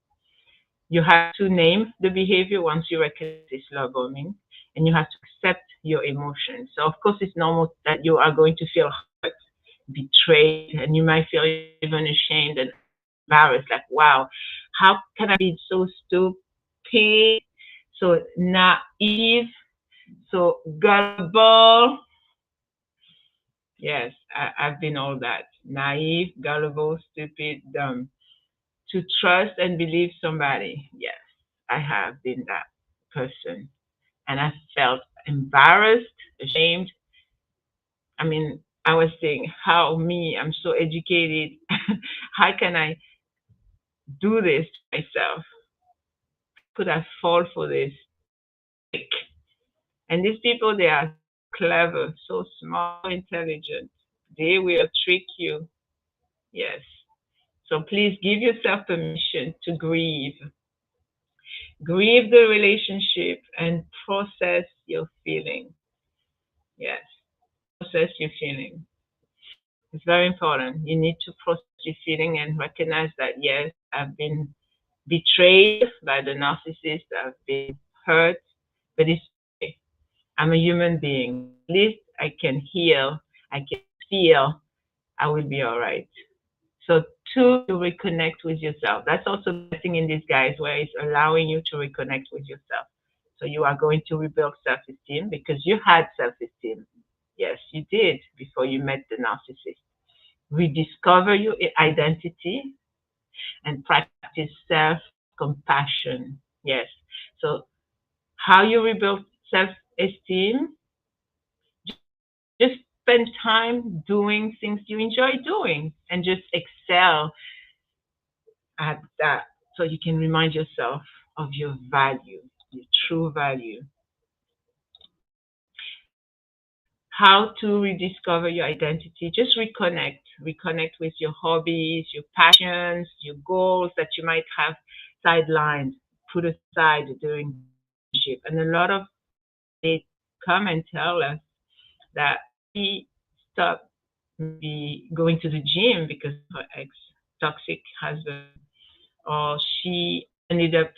You have to name the behavior once you recognize it's love bombing, and you have to accept your emotions. So, of course, it's normal that you are going to feel hurt, betrayed, and you might feel even ashamed and embarrassed. Like, wow, how can I be so stupid, so naive, so gullible? Yes, I've been all that. Naive, gullible, stupid, dumb. To trust and believe somebody. Yes, I have been that person. And I felt embarrassed, ashamed. I mean, I was saying, how me, I'm so educated. How can I do this to myself? Could I fall for this trick? And these people, they are clever, so smart, so intelligent. They will trick you. Yes. So please give yourself permission to grieve. Grieve the relationship and process your feeling. Yes, process your feeling. It's very important. You need to process your feeling and recognize that, yes, I've been betrayed by the narcissist, I've been hurt, but it's okay. I'm a human being. At least I can heal, I can feel, I will be all right. So two, to reconnect with yourself. That's also blessing in disguise, where it's allowing you to reconnect with yourself. So you are going to rebuild self-esteem because you had self-esteem. Yes, you did before you met the narcissist. Rediscover your identity and practice self-compassion. Yes. So how you rebuild self-esteem? Just spend time doing things you enjoy doing and just excel at that, so you can remind yourself of your value, your true value. How to rediscover your identity? Just reconnect with your hobbies, your passions, your goals that you might have sidelined, put aside during the relationship. And a lot of they come and tell us that he stopped maybe going to the gym because of her ex toxic husband, or she ended up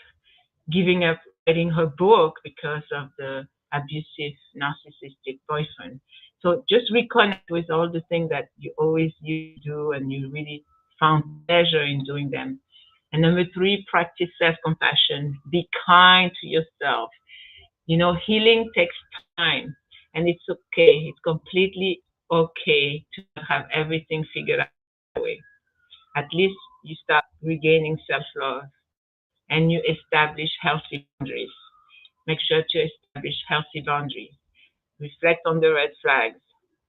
giving up writing her book because of the abusive, narcissistic boyfriend. So just reconnect with all the things that you always used to do and you really found pleasure in doing them. And number three, practice self compassion. Be kind to yourself. You know, healing takes time and it's okay. It's completely okay to not have everything figured out away. At least you start regaining self love and you establish healthy boundaries. Make sure to establish healthy boundaries. Reflect on the red flags.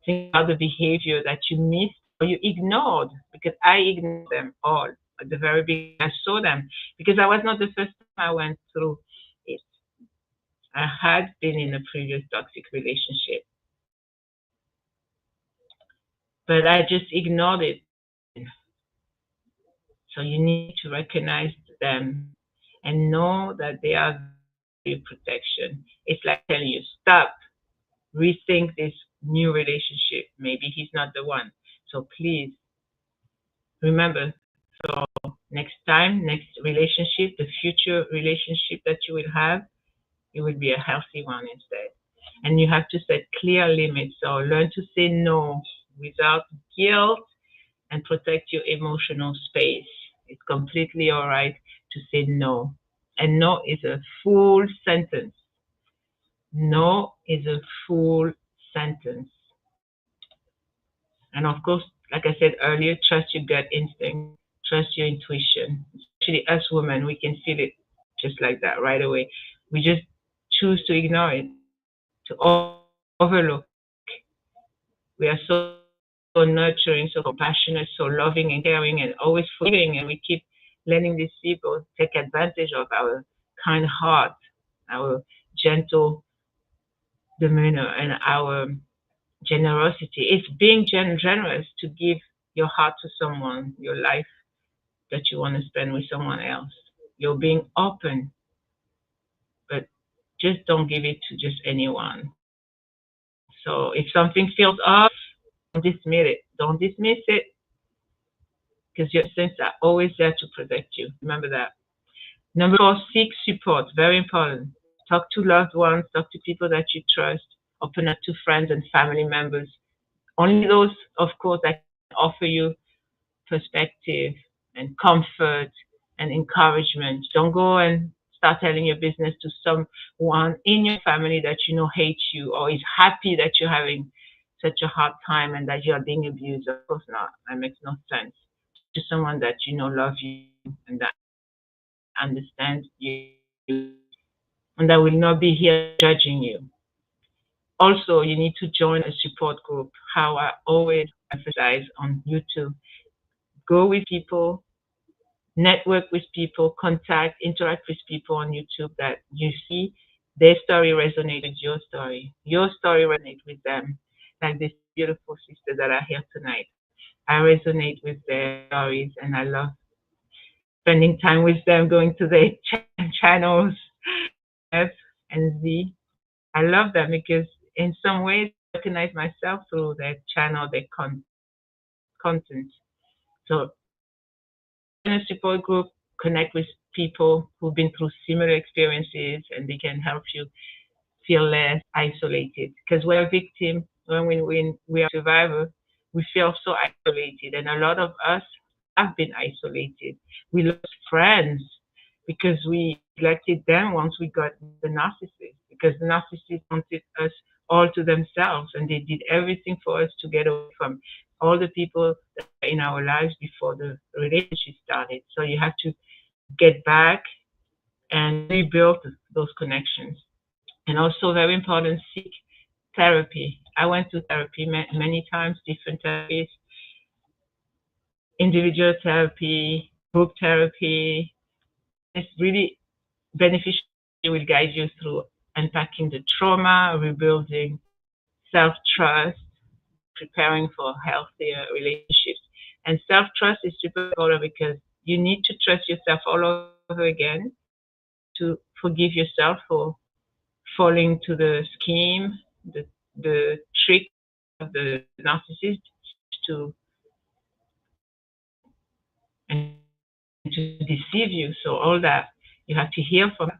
Think about the behavior that you missed or you ignored, because I ignored them all at the very beginning. I saw them because I was not the first time I went through it. I had been in a previous toxic relationship, but I just ignored it. So you need to recognize them and know that they are your protection. It's like telling you, stop, rethink this new relationship. Maybe he's not the one. So please remember, so next time, next relationship, the future relationship that you will have, it will be a healthy one instead. And you have to set clear limits. So learn to say no without guilt and protect your emotional space. It's completely all right to say no. And no is a full sentence. No is a full sentence. And of course, like I said earlier, trust your gut instinct, trust your intuition. Especially us women, we can feel it just like that right away. We just choose to ignore it, to overlook. We are so nurturing, so compassionate, so loving and caring, and always forgiving, and we keep letting these people take advantage of our kind heart, our gentle demeanor and our generosity. It's being generous to give your heart to someone, your life that you want to spend with someone else. You're being open, but just don't give it to just anyone. So if something feels off, don't dismiss it. Don't dismiss it because your instincts are always there to protect you. Remember that. Number four, seek support. Very important. Talk to loved ones, talk to people that you trust, open up to friends and family members. Only those, of course, that can offer you perspective and comfort and encouragement. Don't go and start telling your business to someone in your family that you know hates you or is happy that you're having such a hard time and that you are being abused. Of course not. That makes no sense. To someone that you know loves you and that understands you and that will not be here judging you. Also, you need to join a support group. How I always emphasize on YouTube, go with people, network with people, interact with people on YouTube that you see their story resonate with your story resonate with them. Like this beautiful sister that are here tonight. I resonate with their stories and I love spending time with them, going to their channels, F and Z. I love them because in some ways I recognize myself through their channel, their content. So in a support group, connect with people who've been through similar experiences and they can help you feel less isolated. Because we're a victim, when we are a survivor, we feel so isolated. And a lot of us have been isolated. We lost friends because we neglected them once we got the narcissist, because the narcissist wanted us all to themselves and they did everything for us to get away from all the people that were in our lives before the relationship started. So you have to get back and rebuild those connections. And also very important, seek therapy. I went to therapy many times, different therapies, individual therapy, group therapy. It's really beneficial. It will guide you through unpacking the trauma, rebuilding self-trust, preparing for healthier relationships. And self-trust is super important because you need to trust yourself all over again to forgive yourself for falling to the scheme, the trick of the narcissist to and to deceive you. So all that you have to heal from.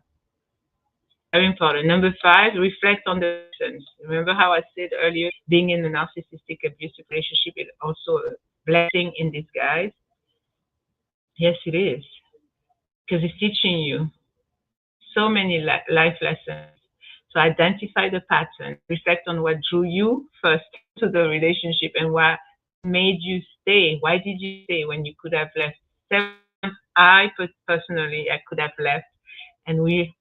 Very important. Number five, reflect on the lessons. Remember how I said earlier, being in a narcissistic abusive relationship is also a blessing in disguise. Yes, it is, because it's teaching you so many life lessons. So identify the pattern, reflect on what drew you first to the relationship and what made you stay. Why did you stay when you could have left? Seven months, personally, I could have left, and we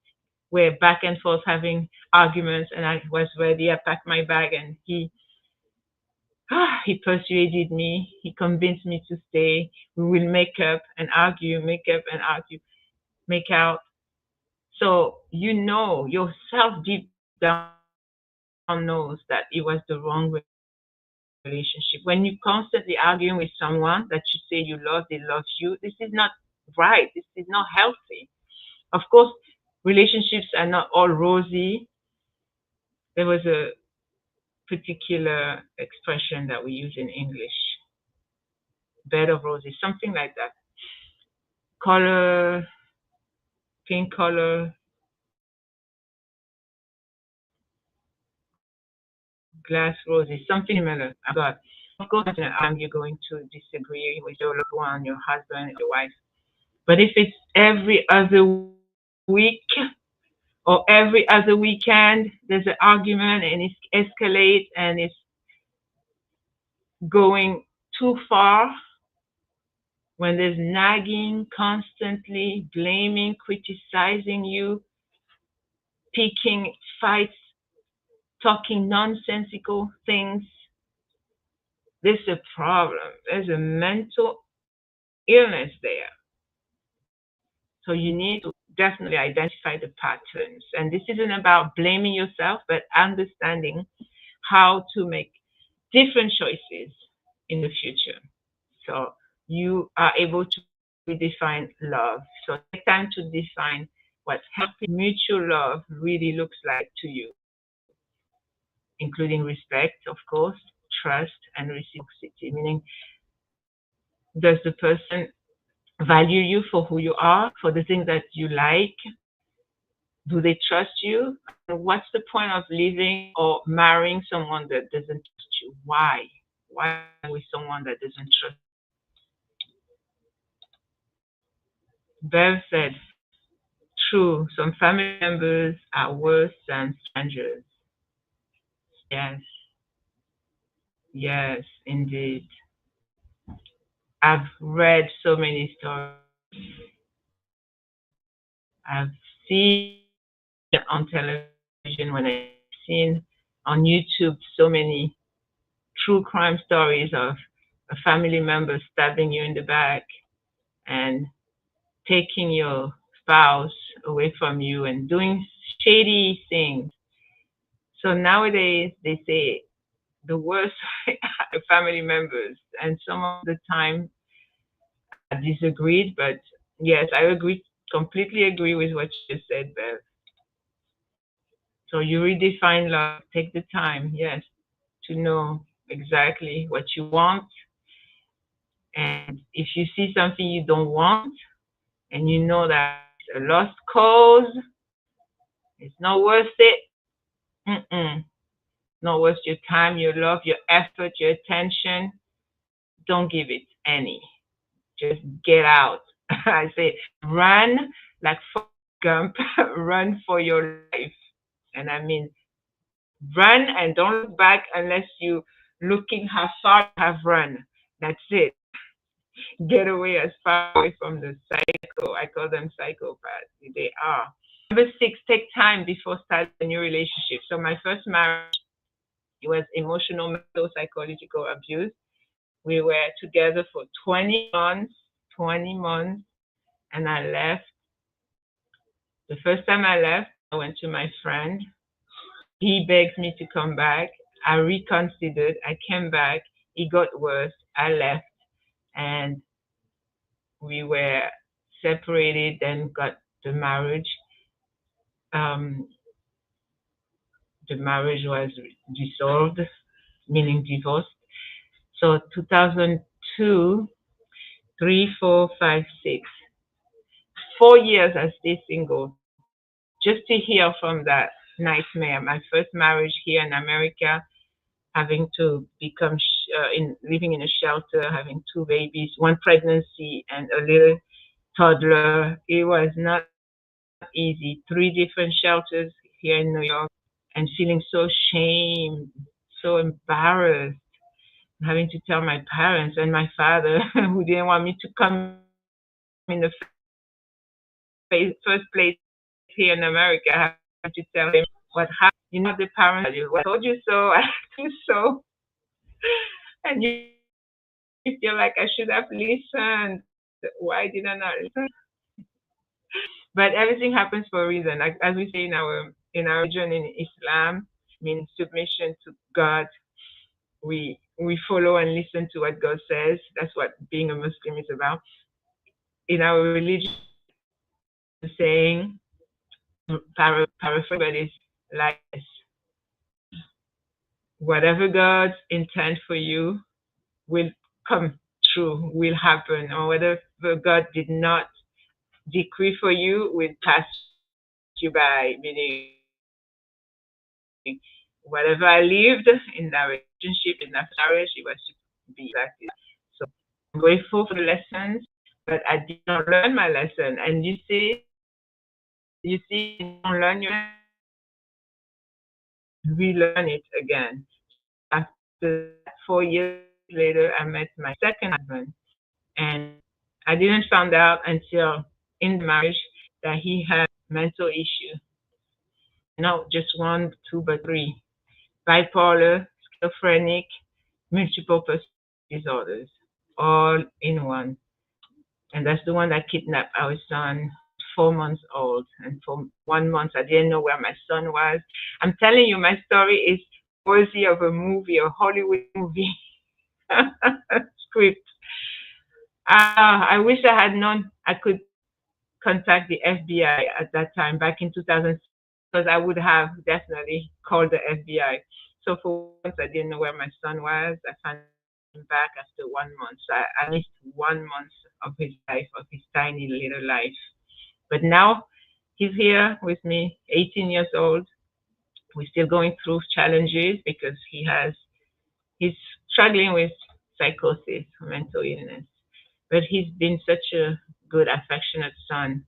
were back and forth having arguments, and I was ready. I packed my bag, and he persuaded me. He convinced me to stay. We will make up and argue, make up and argue, make out. So you know yourself deep down knows that it was the wrong relationship. When you constantly arguing with someone that you say you love, they love you, this is not right. This is not healthy. Of course, relationships are not all rosy. There was a particular expression that we use in English, bed of roses, something like that. Color, pink color, glass roses, something similar. But of course, you're going to disagree with your loved one, your husband, your wife. But if it's every other week or every other weekend, there's an argument and it escalates and it's going too far, when there's nagging, constantly blaming, criticizing you, picking fights, talking nonsensical things, there's a problem. There's a mental illness there. So you need to definitely identify the patterns. And this isn't about blaming yourself, but understanding how to make different choices in the future. So you are able to redefine love. So take time to define what healthy mutual love really looks like to you, including respect, of course, trust, and reciprocity. Meaning, does the person value you for who you are, for the things that you like? Do they trust you? And what's the point of living or marrying someone that doesn't trust you? Why? Why with someone that doesn't trust? Bev said, true, some family members are worse than strangers. Yes, yes, indeed. I've read so many stories. I've seen on television, when I've seen on YouTube so many true crime stories of a family member stabbing you in the back and taking your spouse away from you and doing shady things. So nowadays they say the worst are family members, and some of the time I disagreed, but yes, I agree, completely agree with what you just said, Bev. So you redefine love, take the time, yes, to know exactly what you want. And if you see something you don't want and you know that it's a lost cause, it's not worth it. Mm-mm. Not worth your time, your love, your effort, your attention. Don't give it any. Just get out. I say run like Forrest Gump, run for your life. And I mean, run and don't look back unless you looking how far you have run. That's it. Get away as far away from the psycho. I call them psychopaths. They are. Number six, take time before starting a new relationship. So my first marriage, it was emotional, mental, psychological abuse. We were together for 20 months, and I left. The first time I left, I went to my friend. He begged me to come back. I reconsidered. I came back. It got worse. I left, and we were separated. Then got the marriage. Um, the marriage was dissolved, meaning divorced. So 2002, 3, 4, 5, 6, 4 years I stayed single, just to heal from that nightmare. My first marriage here in America, having to become in living in a shelter, having two babies, one pregnancy, and a little toddler. It was not easy. Three different shelters here in New York, and feeling so shamed, so embarrassed, having to tell my parents and my father, who didn't want me to come in the first place here in America, having to tell him what happened. You know, the parents tell you, well, I told you so, I told you so, and you feel like I should have listened. Why did I not listen? But everything happens for a reason. Like, as we say in our religion in Islam, means submission to God. We follow and listen to what God says. That's what being a Muslim is about. In our religion, the saying, paraphrase, but it's like this: whatever God's intent for you will come true, will happen, or whatever God did not decree for you will pass you by. Meaning, whatever I lived in that relationship, in that marriage, it was to be exactly that. So I'm grateful for the lessons, but I did not learn my lesson. And you see, when you don't learn your lesson, you relearn it again. So after that, 4 years later, I met my second husband, and I didn't find out until in the marriage that he had mental issues. Not just one, two, but three: bipolar, schizophrenic, multiple personality disorders, all in one. And that's the one that kidnapped our son 4 months old, and for 1 month I didn't know where my son was. I'm telling you, my story is worthy of a movie, a Hollywood movie script. I wish I had known I could contact the FBI at that time back in 2006, because I would have definitely called the FBI. So for once, I didn't know where my son was. I found him back after 1 month. So I missed 1 month of his life, of his tiny little life. But now he's here with me, 18 years old. We're still going through challenges because he's struggling with psychosis, mental illness. But he's been such a good, affectionate son,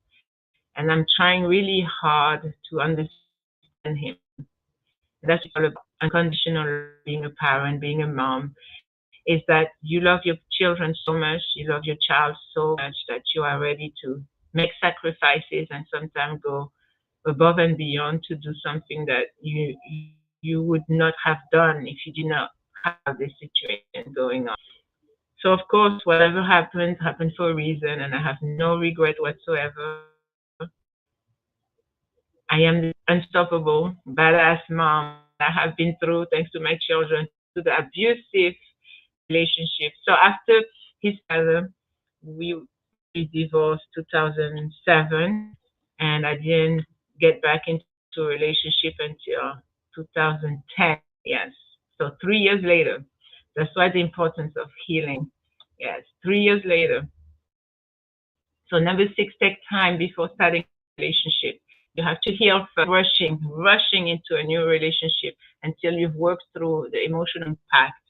and I'm trying really hard to understand him. That's what it's all about. Unconditional love, being a parent, being a mom, is that you love your children so much, you love your child so much that you are ready to make sacrifices and sometimes go above and beyond to do something that you would not have done if you did not have this situation going on. So of course, whatever happened happened for a reason, and I have no regret whatsoever. I am the unstoppable, badass mom that I have been through thanks to my children, thanks to the abusive relationship. So after his father, we divorced 2007, and I didn't get back into a relationship until 2010. Yes, so 3 years later. That's why the importance of healing. Yes, 3 years later. So number six, take time before starting a new relationship. You have to heal first, rushing into a new relationship until you've worked through the emotional impact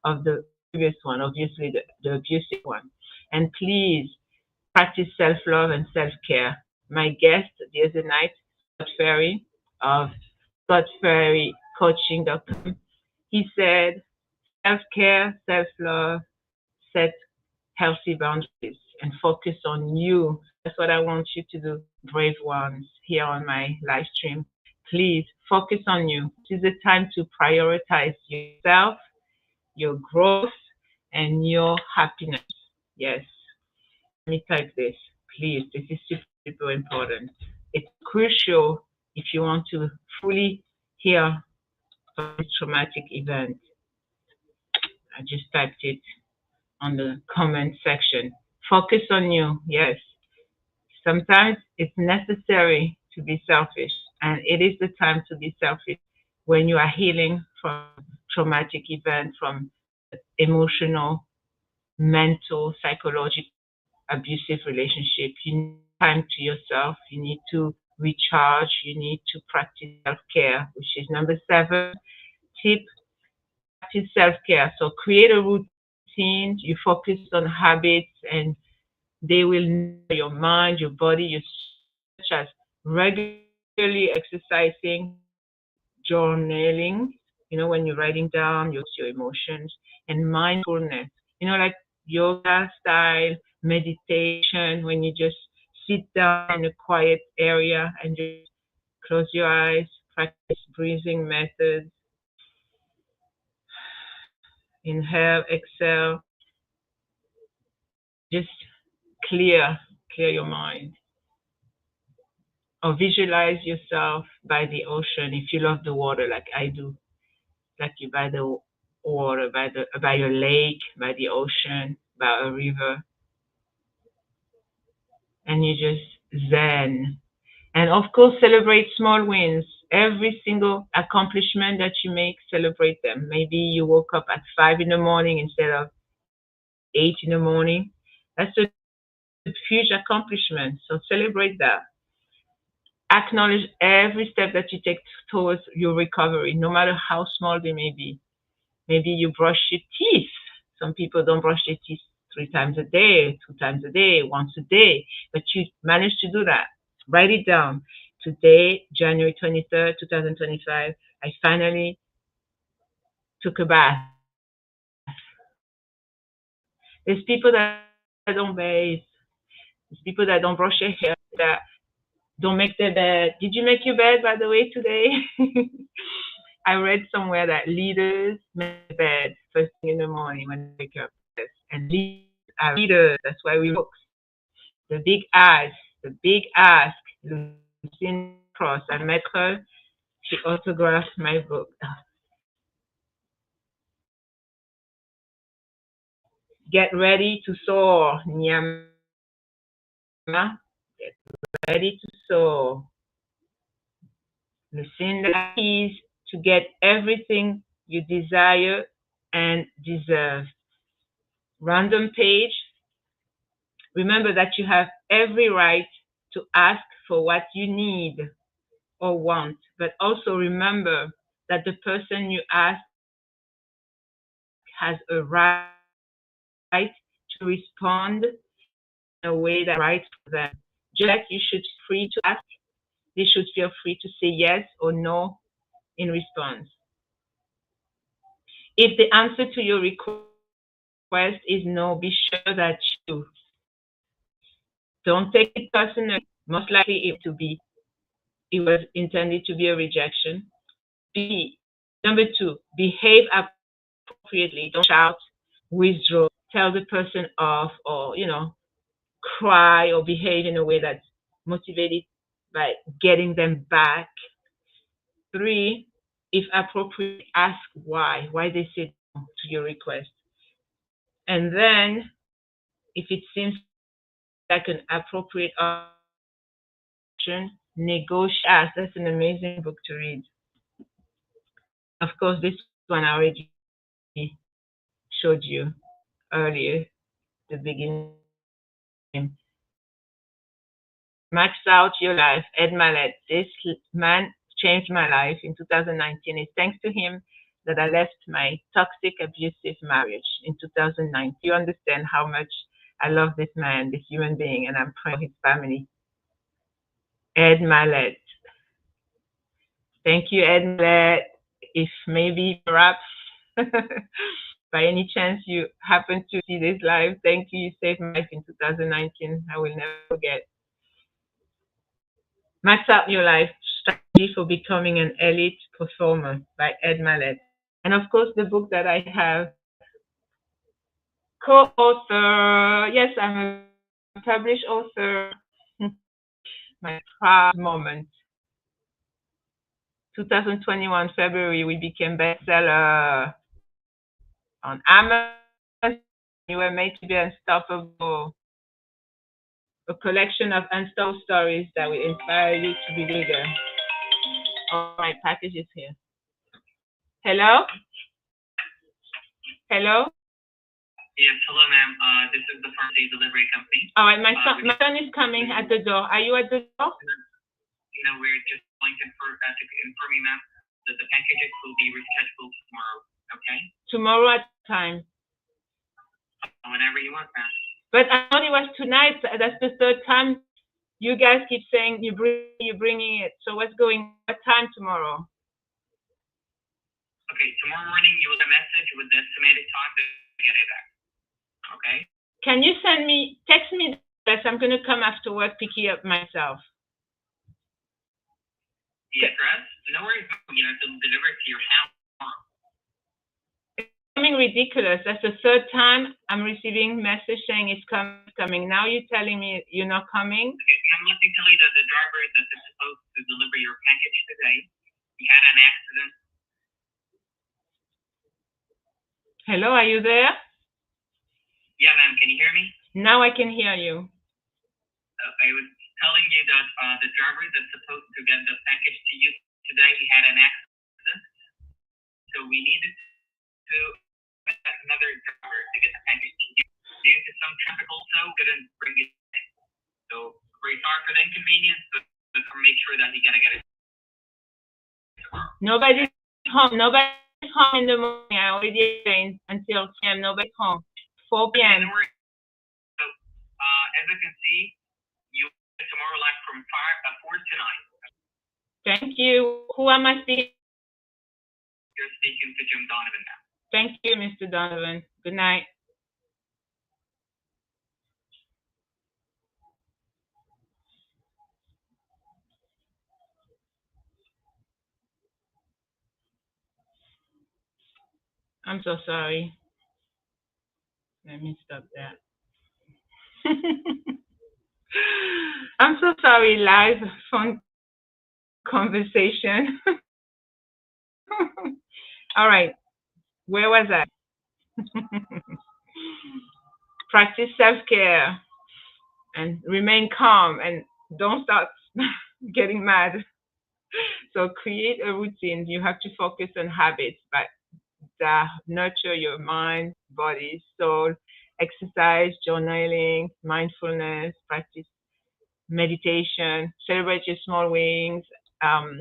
of the previous one, obviously the abusive one. And please practice self-love and self-care. My guest the other night, Scott Ferry of scottferrycoaching.com, he said self-care, self-love, set healthy boundaries and focus on you. So that's what I want you to do, brave ones, here on my live stream. Please focus on you. This is the time to prioritize yourself, your growth, and your happiness. Yes, let me type this. Please, this is super, super important. It's crucial if you want to fully heal from this traumatic event. I just typed it on the comment section. Focus on you. Yes. Sometimes it's necessary to be selfish, and it is the time to be selfish when you are healing from traumatic event, from emotional, mental, psychological, abusive relationship. You need time to yourself. You need to recharge. You need to practice self-care, which is number seven tip. Practice self-care. So create a routine. You focus on habits, and they will nurture your mind, your body, your soul, such as regularly exercising, journaling, when you're writing down your emotions, and mindfulness, like yoga style meditation, when you just sit down in a quiet area and just close your eyes, practice breathing methods, inhale, exhale, just clear, clear your mind. Or visualize yourself by the ocean if you love the water like I do, like you by the water, by your lake, by the ocean, by a river, and you just zen. And of course, celebrate small wins. Every single accomplishment that you make, celebrate them. Maybe you woke up at 5 in the morning instead of 8 in the morning. That's a huge accomplishment. So celebrate that. Acknowledge every step that you take towards your recovery, no matter how small they may be. Maybe you brush your teeth. Some people don't brush their teeth 3 times a day, 2 times a day, once a day, but you manage to do that. Write it down. Today, January 23rd, 2025, I finally took a bath. There's people that don't bathe. There's people that don't brush their hair, that don't make their bed. Did you make your bed, by the way, today? I read somewhere that leaders make their bed first thing in the morning when they wake up. Yes. And leaders are readers. That's why we books. The big eyes. a big ask. Lucinda Cross. I met her. She autographed my book. Get ready to soar, Nyama. Get ready to soar. Lucinda keys to get everything you desire and deserve. Random page. Remember that you have every right to ask for what you need or want, but also remember that the person you ask has a right to respond in a way that is right for them. Just like you should feel free to ask, they should feel free to say yes or no in response. If the answer to your request is no, be sure that you don't take it personally. Most likely it was intended to be a rejection. B, number two, behave appropriately. Don't shout, withdraw, tell the person off, or cry or behave in a way that's motivated by getting them back. Three, if appropriate, ask why they said no to your request. And then, if it seems like an appropriate option, negotiate. That's an amazing book to read. Of course, this one I already showed you earlier, the beginning. Max out your life. Ed Mallet. This man changed my life in 2019. It's thanks to him that I left my toxic, abusive marriage in 2009. You understand how much I love this man, this human being, and I'm praying for his family. Ed Mallet. Thank you, Ed Mallet. If maybe, perhaps, by any chance you happen to see this live, thank you. You saved my life in 2019. I will never forget. Max Out Your Life, Strategy for Becoming an Elite Performer by Ed Mallet. And of course, the book that I have, co-author, yes, I'm a published author. My proud moment. 2021, February, we became bestseller on Amazon. You were made to be unstoppable. A collection of untold stories that will inspire you to be bigger. All my packages here. Hello? Hello? Yes, hello, ma'am. This is the pharmacy delivery company. All right, my son is coming at the door. Are you at the door? We're just going to inform you, ma'am, that the packages will be rescheduled tomorrow. Okay? Tomorrow at time. Whenever you want, ma'am. But I thought it was tonight. That's the third time you guys keep saying you're bringing it. So what's going? What time tomorrow? Okay, tomorrow morning you will get a message with the estimated time to get it back. Okay? Can you text me this? I'm going to come after work, pick it up myself. The address? No worries, to deliver it to your house tomorrow. It's becoming ridiculous. That's the third time I'm receiving message saying it's coming. Now you're telling me you're not coming? Okay, I'm letting tell you that the driver that is supposed to deliver your package today, he had an accident. Hello, are you there? Yeah, ma'am, can you hear me? Now I can hear you. I was telling you that the driver that's supposed to get the package to you today, he had an accident. So we needed to get another driver to get the package to you. Due to some traffic also, couldn't bring it in. So very sorry for the inconvenience, but make sure that you're gonna get it tomorrow. Nobody's home. Nobody's home in the morning. I already explained until 10. Nobody's home. 4 p.m. So, as you can see, you tomorrow like from 4 to 9. Thank you. Who am I speaking? You're speaking to Jim Donovan now. Thank you, Mr. Donovan. Good night. I'm so sorry. Let me stop that. I'm so sorry, live phone conversation. All right, where was I? Practice self care and remain calm and don't start getting mad. So create a routine. You have to focus on habits that nurture your mind, body, soul. Exercise, journaling, mindfulness, practice meditation, celebrate your small wins, um,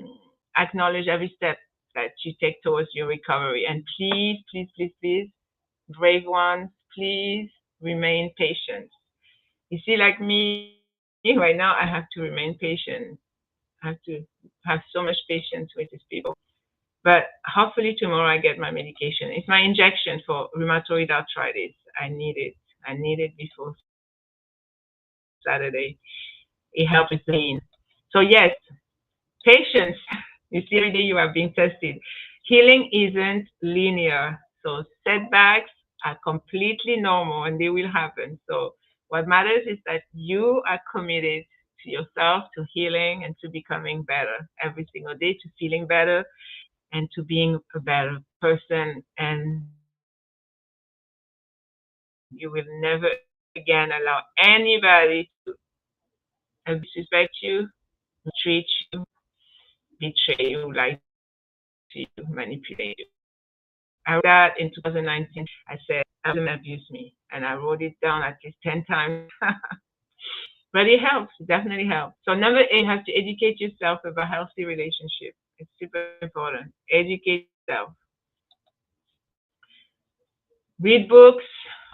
acknowledge every step that you take towards your recovery. And please, please, please, please, brave ones, please remain patient. You see, like me right now, I have to remain patient. I have to have so much patience with these people. But hopefully tomorrow I get my medication. It's my injection for rheumatoid arthritis. I need it. I need it before Saturday. It helps with the pain. So yes, patience. You see, every day you are being tested. Healing isn't linear. So setbacks are completely normal and they will happen. So what matters is that you are committed to yourself, to healing and to becoming better every single day, to feeling better and to being a better person. And you will never again allow anybody to abuse you, disrespect you, mistreat you, betray you, lie to you, manipulate you. I wrote that in 2019. I said, abuse me. And I wrote it down at least 10 times. But it helps, it definitely helps. So number 8, you have to educate yourself about healthy relationship. It's super important. Educate yourself. Read books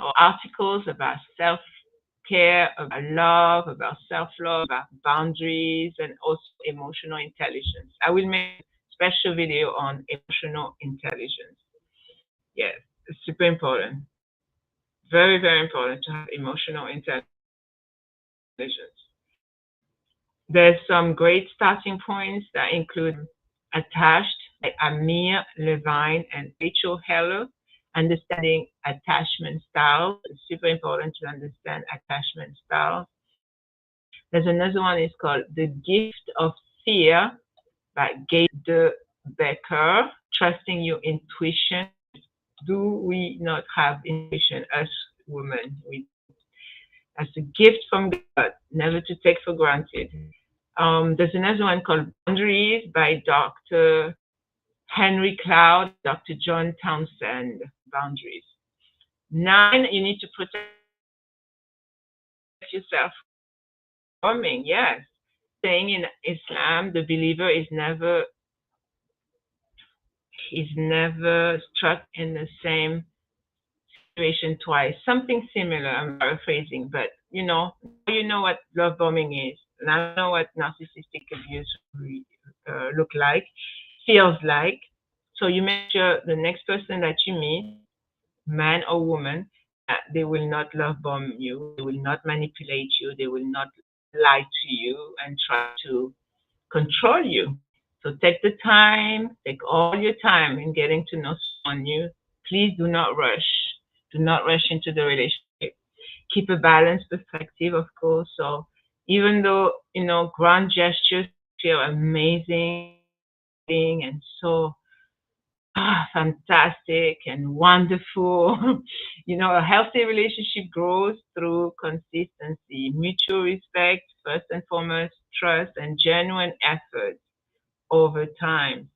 or articles about self care, about love, about self love, about boundaries, and also emotional intelligence. I will make a special video on emotional intelligence. Yes, it's super important. Very, very important to have emotional intelligence. There's some great starting points that include Attached by Amir Levine and Rachel Heller, understanding attachment styles. It's super important to understand attachment styles. There's another one is called The Gift of Fear by Gail de Becker, trusting your intuition. Do we not have intuition as women? We do. That's a gift from God, never to take for granted. There's another one called Boundaries by Dr. Henry Cloud and Dr. John Townsend. Boundaries. 9, you need to protect yourself from love bombing. Yes. Saying in Islam, the believer is never struck in the same situation twice. Something similar. I'm paraphrasing, but now you know what love bombing is. Now you know what narcissistic abuse look like, feels like. So you make sure the next person that you meet, man or woman, that they will not love bomb you, they will not manipulate you, they will not lie to you and try to control you. So take the time, take all your time in getting to know someone new. Please do not rush. Do not rush into the relationship. Keep a balanced perspective, of course. So even though, grand gestures feel amazing and exciting and so fantastic and wonderful. A healthy relationship grows through consistency, mutual respect, first and foremost, trust, and genuine effort over time.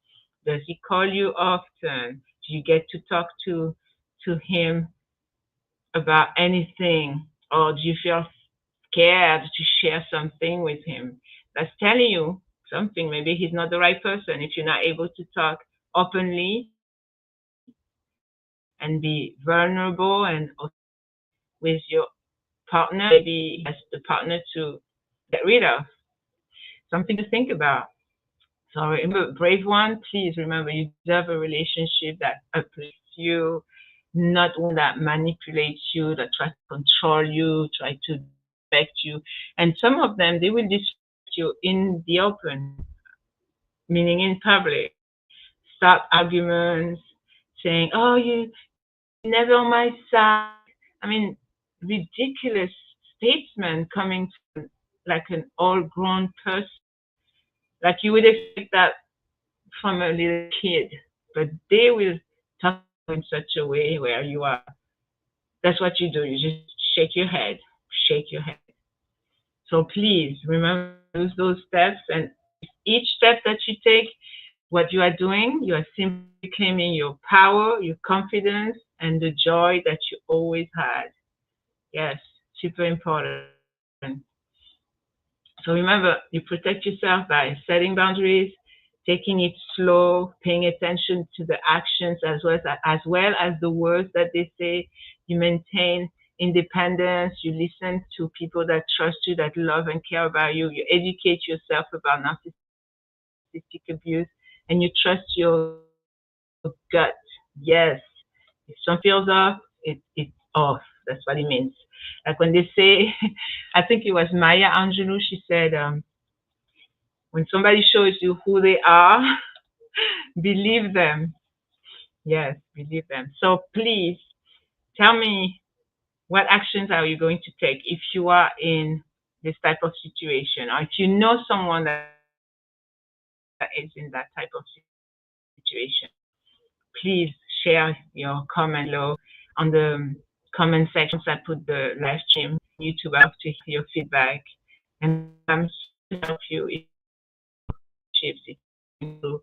Does he call you often? Do you get to talk to him about anything? Or do you feel scared to share something with him? That's telling you something. Maybe he's not the right person if you're not able to talk openly and be vulnerable and authentic with your partner. Maybe he has the partner to get rid of. Something to think about. So remember, brave one, please remember you deserve a relationship that uplifts you, not one that manipulates you, that tries to control you, try to disrespect you. And some of them, they will disrespect you in the open, meaning in public. Start arguments, saying, "Oh, you're never on my side." I mean, ridiculous statements coming. like an all grown person. Like you would expect that from a little kid, but they will talk to you in such a way where you are. That's what you do. You just shake your head, shake your head. So please remember to use those steps, and each step that you take, what you are doing, you are simply reclaiming your power, your confidence, and the joy that you always had. Yes, super important. So remember, you protect yourself by setting boundaries, taking it slow, paying attention to the actions as well as the words that they say. You maintain independence. You listen to people that trust you, that love and care about you. You educate yourself about narcissistic abuse, and you trust your gut. Yes, if something feels off, it's off. That's what it means. Like when they say, I think it was Maya Angelou. She said, when somebody shows you who they are, believe them. Yes, believe them. So please tell me, what actions are you going to take if you are in this type of situation, or if you know someone that is in that type of situation? Please share your comment below on the comment section. Once I put the live stream YouTube, I love to hear your feedback. And I'm here to help you if you're in relationships, if you're going through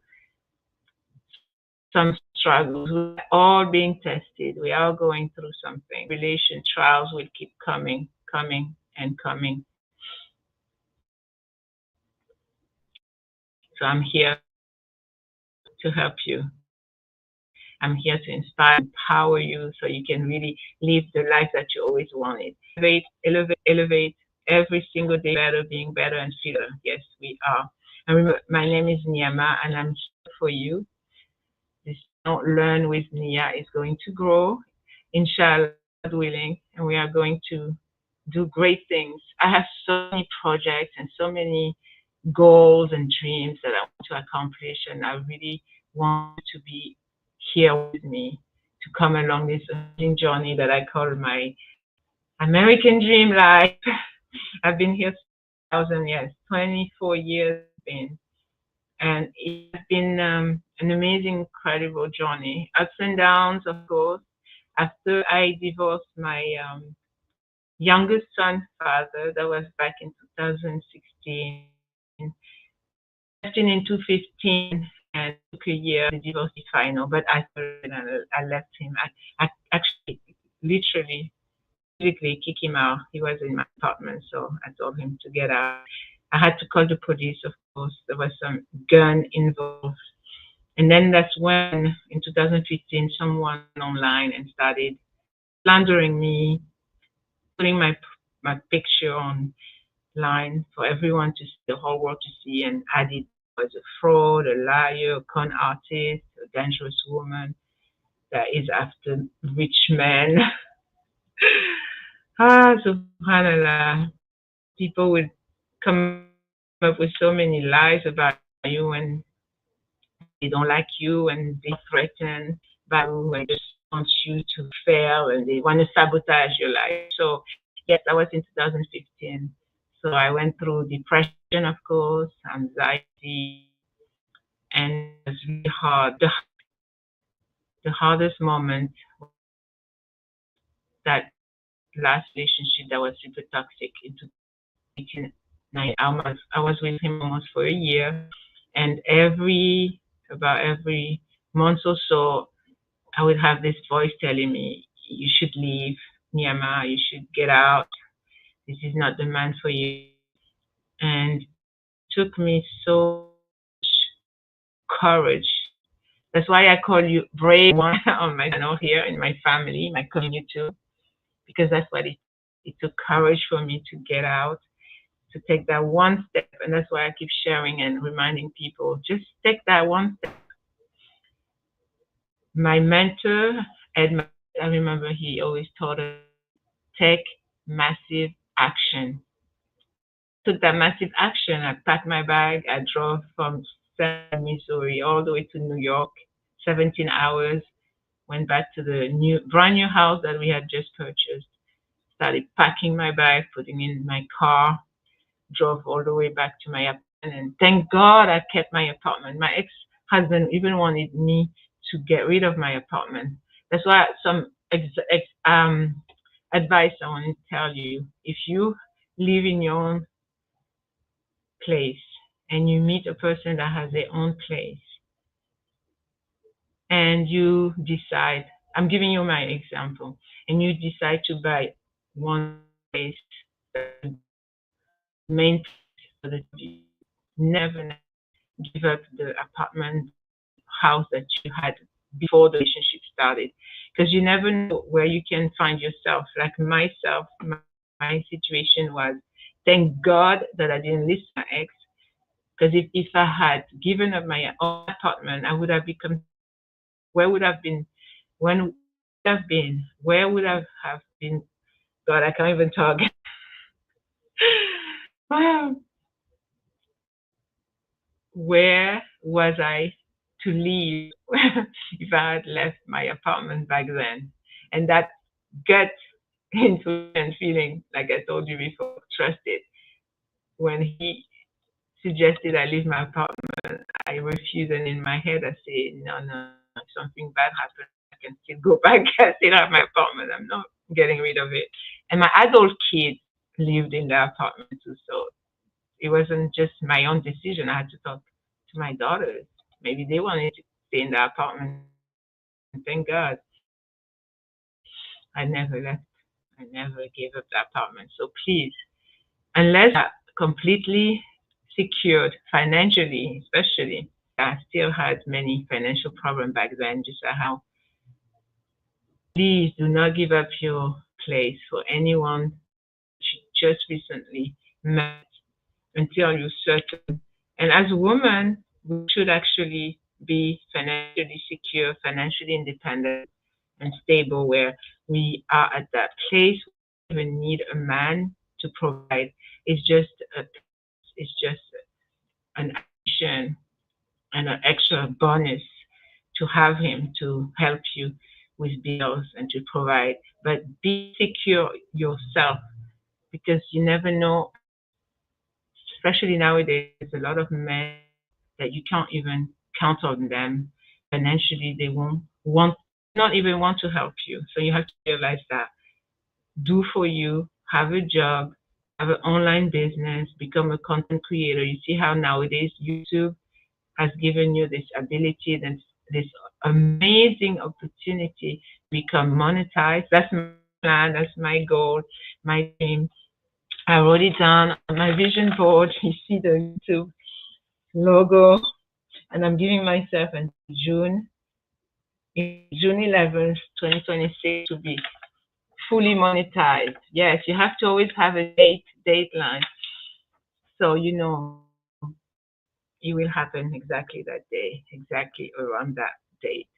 some struggles. We are all being tested. We are all going through something. Relation trials will keep coming, coming, and coming. So I'm here to help you. I'm here to inspire, empower you so you can really live the life that you always wanted. Elevate, elevate, elevate every single day, being better and feel better. Yes, we are. And remember, my name is Niama, and I'm here for you. This channel, Learn with Nia, is going to grow, inshallah, God willing, and we are going to do great things. I have so many projects and so many goals and dreams that I want to accomplish, and I really want you to be here with me to come along this amazing journey that I call my American dream life. I've been here since 2000 years, 24 years it's been, and it has been an amazing, incredible journey. Ups and downs, of course. After I divorced my youngest son's father, that was back in 2016. We left in 2015, and it took a year. The divorce is final, but I tolerated and I left him. I actually, literally, physically kicked him out. He was in my apartment, so I told him to get out. I had to call the police, of course. There was some gun involved. And then that's when, in 2015, someone went online and started slandering me, putting my picture online for everyone to see, the whole world to see, and added that I was a fraud, a liar, a con artist, a dangerous woman that is after rich men. Subhanallah. People would come up with so many lies about you, and they don't like you, and they threaten by you, and just want you to fail, and they want to sabotage your life. So yes, that was in 2015. So I went through depression, of course, anxiety, and it was really hard. The hardest moment was that last relationship that was super toxic in 2018. I was with him almost for a year, and about every month or so, I would have this voice telling me, "You should leave, Niama. You should get out. This is not the man for you." And it took me so much courage. That's why I call you brave one on my channel here, in my family, my community too, because that's what it took. It took courage for me to get out, to take that one step. And that's why I keep sharing and reminding people, just take that one step. My mentor, Ed, I remember he always taught us, take massive action. And I took that massive action. I packed my bag. I drove from Central Missouri all the way to New York, 17 hours. Went back to the brand new house that we had just purchased. Started packing my bag, putting in my car. drove all the way back to my apartment. And thank God I kept my apartment. My ex-husband even wanted me to get rid of my apartment. That's why some advice I want to tell you. If you live in your own place and you meet a person that has their own place and you decide, I'm giving you my example, and you decide to buy one place that will be your main place for the two of you, never give up the apartment house that you had before the relationship started, because you never know where you can find yourself. Like myself, my situation was, thank God that I didn't list my ex, because if I had given up my own apartment, I would have become single. Where would I have been? Where would I have been? Where would I have been? God, I can't even talk. Well, where was I to live if I had left my apartment back then? And that gut intuition feeling, like I told you before, trust it. When he suggested I leave my apartment, I refused, and in my head I say, no, no, no. If something bad happens, I can still go back. I still have my apartment. I'm not getting rid of it. And my adult kids lived in the apartment too, so it wasn't just my own decision. I had to talk to my daughters. Maybe they wanted to stay in the apartment too. And thank God I never left. I never gave up the apartment. So please, unless completely secured financially, especially, I still had many financial problems back then, just like how, please do not give up your place for anyone you just recently met until you're certain. And as a woman, we should actually be financially secure, financially independent, and stable, where we are at that place where we don't even need a man to provide. It's just a, it's just an addition and an extra bonus to have him to help you with bills and to provide. But be secure yourself, because you never know, especially nowadays, there's a lot of men that you can't even count on them financially. They won't want, not even want to help you. So you have to realize that. Do for you, have a job, have an online business, become a content creator. You see how nowadays YouTube has given you this ability, this amazing opportunity to become monetized. That's my plan, that's my goal, my dream. I wrote it down on my vision board. You see the YouTube logo, and I'm giving myself until June 11th, 2026, to be fully monetized. Yes, you have to always have a dateline, so you know it will happen exactly that day, exactly around that date.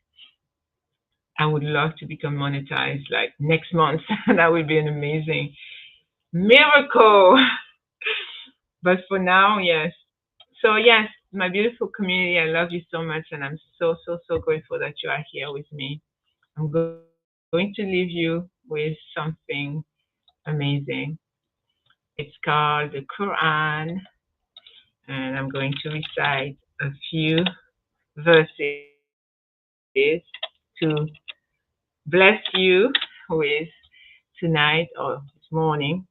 I would love to become monetized like next month. That would be an amazing miracle. But for now, yes. So yes, my beautiful community, I love you so much, and I'm so so so grateful that you are here with me. I'm going to leave you with something amazing. It's called the Quran, and I'm going to recite a few verses to bless you with tonight or this morning,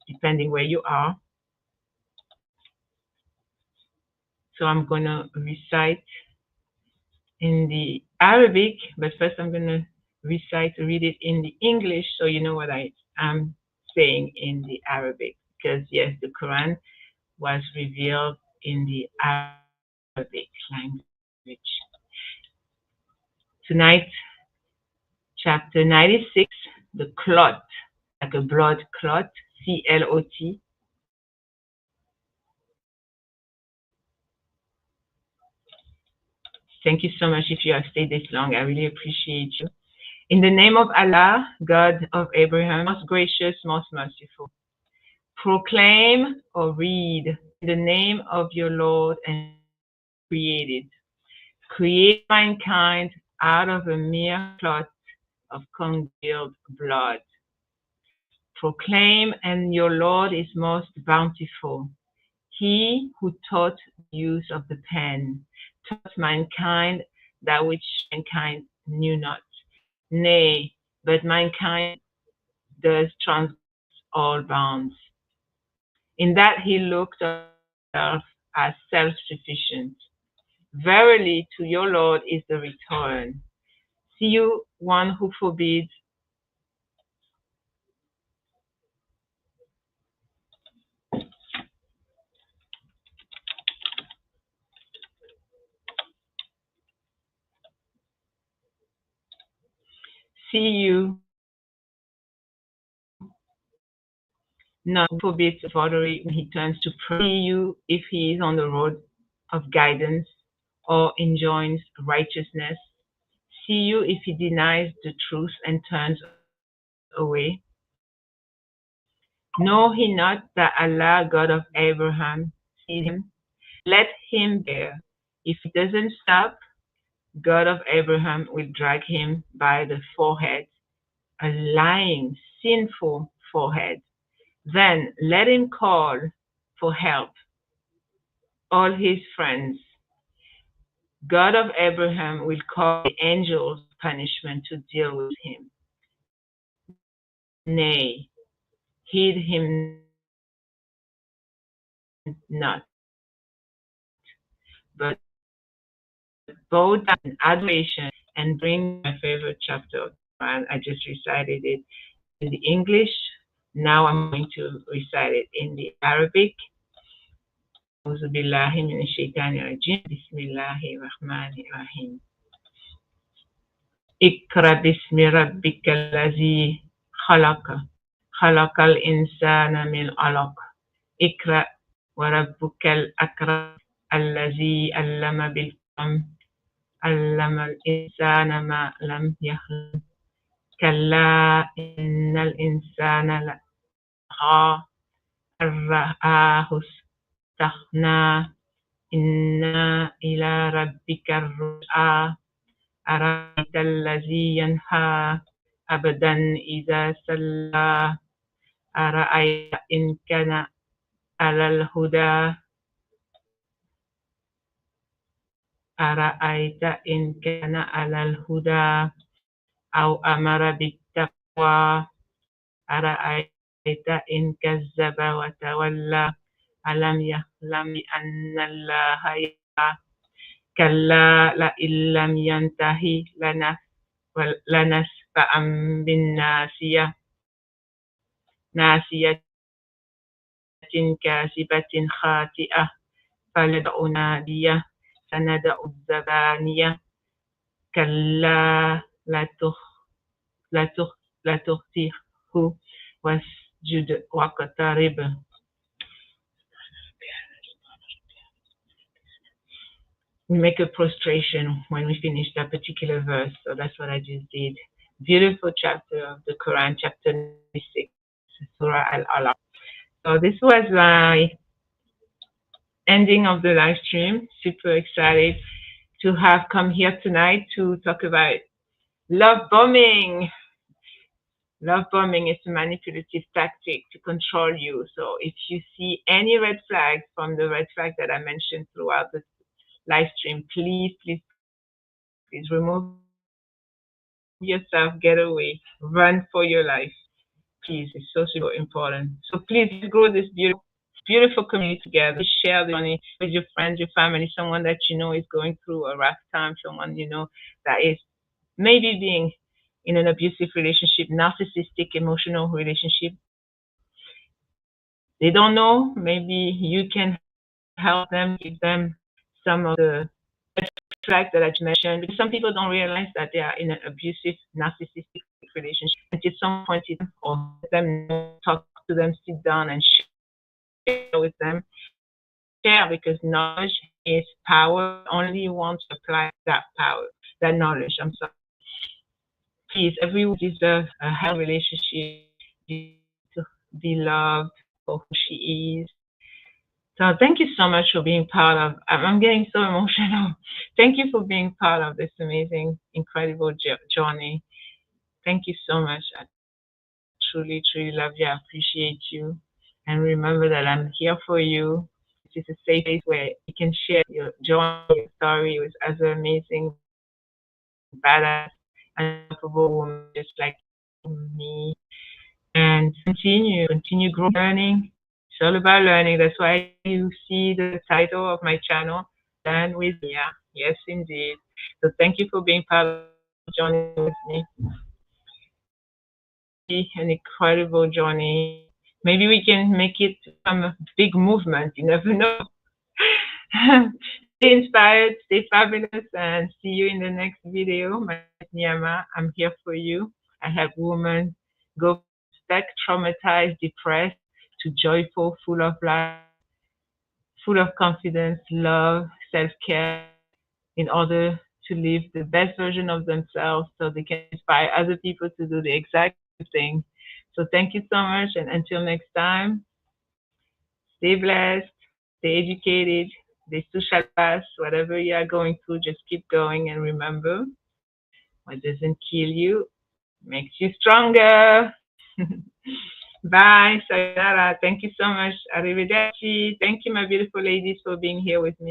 depending where you are. So I'm going to recite in the Arabic, but first I'm going to read it in the English so you know what I am saying in the Arabic. Because, yes, the Quran was revealed in the Arabic language. Tonight, chapter 96, the clot, like a blood clot, CLOT. Thank you so much if you have stayed this long. I really appreciate you. In the name of Allah, God of Abraham, most gracious, most merciful, proclaim or read in the name of your Lord and created. Create mankind out of a mere clot of congealed blood. Proclaim, and your Lord is most bountiful. He who taught the use of the pen taught mankind that which mankind knew not. Nay, but mankind does transgress all bounds. In that he looked on himself as self-sufficient. Verily, to your Lord is the return. See you, one who forbids. See you, none who forbids flattery when he turns to praise. See you if he is on the road of guidance or enjoins righteousness. See you if he denies the truth and turns away. Know he not that Allah, God of Abraham, sees him? Let him beware. If he doesn't stop, God of Abraham will drag him by the forehead, a lying, sinful forehead. Then let him call for help all his friends. God of Abraham will call the angels of punishment to deal with him. Nay, heed him not, but bow down in adoration and bring me my favorite chapter of the Quran. I just recited it in the English. Now I'm going to recite it in the Arabic. أعوذ بالله من الشيطان الرجيم بسم الله الرحمن الرحيم اقرأ باسم ربك الذي خلق خلق الإنسان من علق اقرأ وربك الأكرم الذي علم بالقلم علم الإنسان ما لم يعلم كلا إن الإنسان ليطغى أن رآه استغنى إن إلى ربك الرجعى أرأيت الذي ينهى أبدا إذا صلى أرأيت إن كان على الهدى أرأيت إن كان على الهدى أو أمر بالتقوى أرأيت إن كذب وتولى ألم يعلم بأن الله يرى كلا لئن لم ينته لنسفعا بالناصية ناصية كاذبة خاطئة فليدع ناديه سندع الزبانية كلا لتخطئه واسجد واقترب. We make a prostration when we finish that particular verse. So that's what I just did. Beautiful chapter of the Quran, chapter 96, Surah Al-Alaq. So this was my ending of the live stream. Super excited to have come here tonight to talk about love bombing. Love bombing is a manipulative tactic to control you. So if you see any red flags from the red flag that I mentioned throughout the live stream, please, please, please remove yourself, get away, run for your life. Please, it's so super important. So please, let's grow this beautiful community together. Please share this journey with your friends, your family, someone that you know is going through a rough time, someone you know that is maybe being in an abusive relationship, narcissistic, emotional relationship. They don't know. Maybe you can help them, give them some of the flags that I just mentioned, because some people don't realize that they are in an abusive, narcissistic relationship until someone points it out or let them know, talk to them, sit down and share with them. Share because knowledge is power. Only want to apply that power, that knowledge. I'm sorry. Please, everyone deserves a healthy relationship, deserves to be loved for who she is. So thank you so much for being part of. I'm getting so emotional. Thank you for being part of this amazing, incredible journey. Thank you so much. I truly, truly love you. I appreciate you. And remember that I'm here for you. This is a safe place where you can share your journey, your story with other amazing, badass, unstoppable women just like me. And continue growing, learning. It's all about learning. That's why you see the title of my channel, Learn with Mia. Yes, indeed. So thank you for being part of this journey with me. It's going to be an incredible journey. Maybe we can make it become a big movement. You never know. Stay inspired, stay fabulous, and see you in the next video. My name is Niama. I'm here for you. I help women go from stuck, traumatized, depressed to joyful, full of life, full of confidence, love, self care, in order to live the best version of themselves so they can inspire other people to do the exact same thing. So thank you so much, and until next time, stay blessed, stay educated. This too shall pass. Whatever you are going through, just keep going and remember what doesn't kill you makes you stronger. Bye. Sayonara. Thank you so much. Arrivederci. Thank you, my beautiful ladies, for being here with me.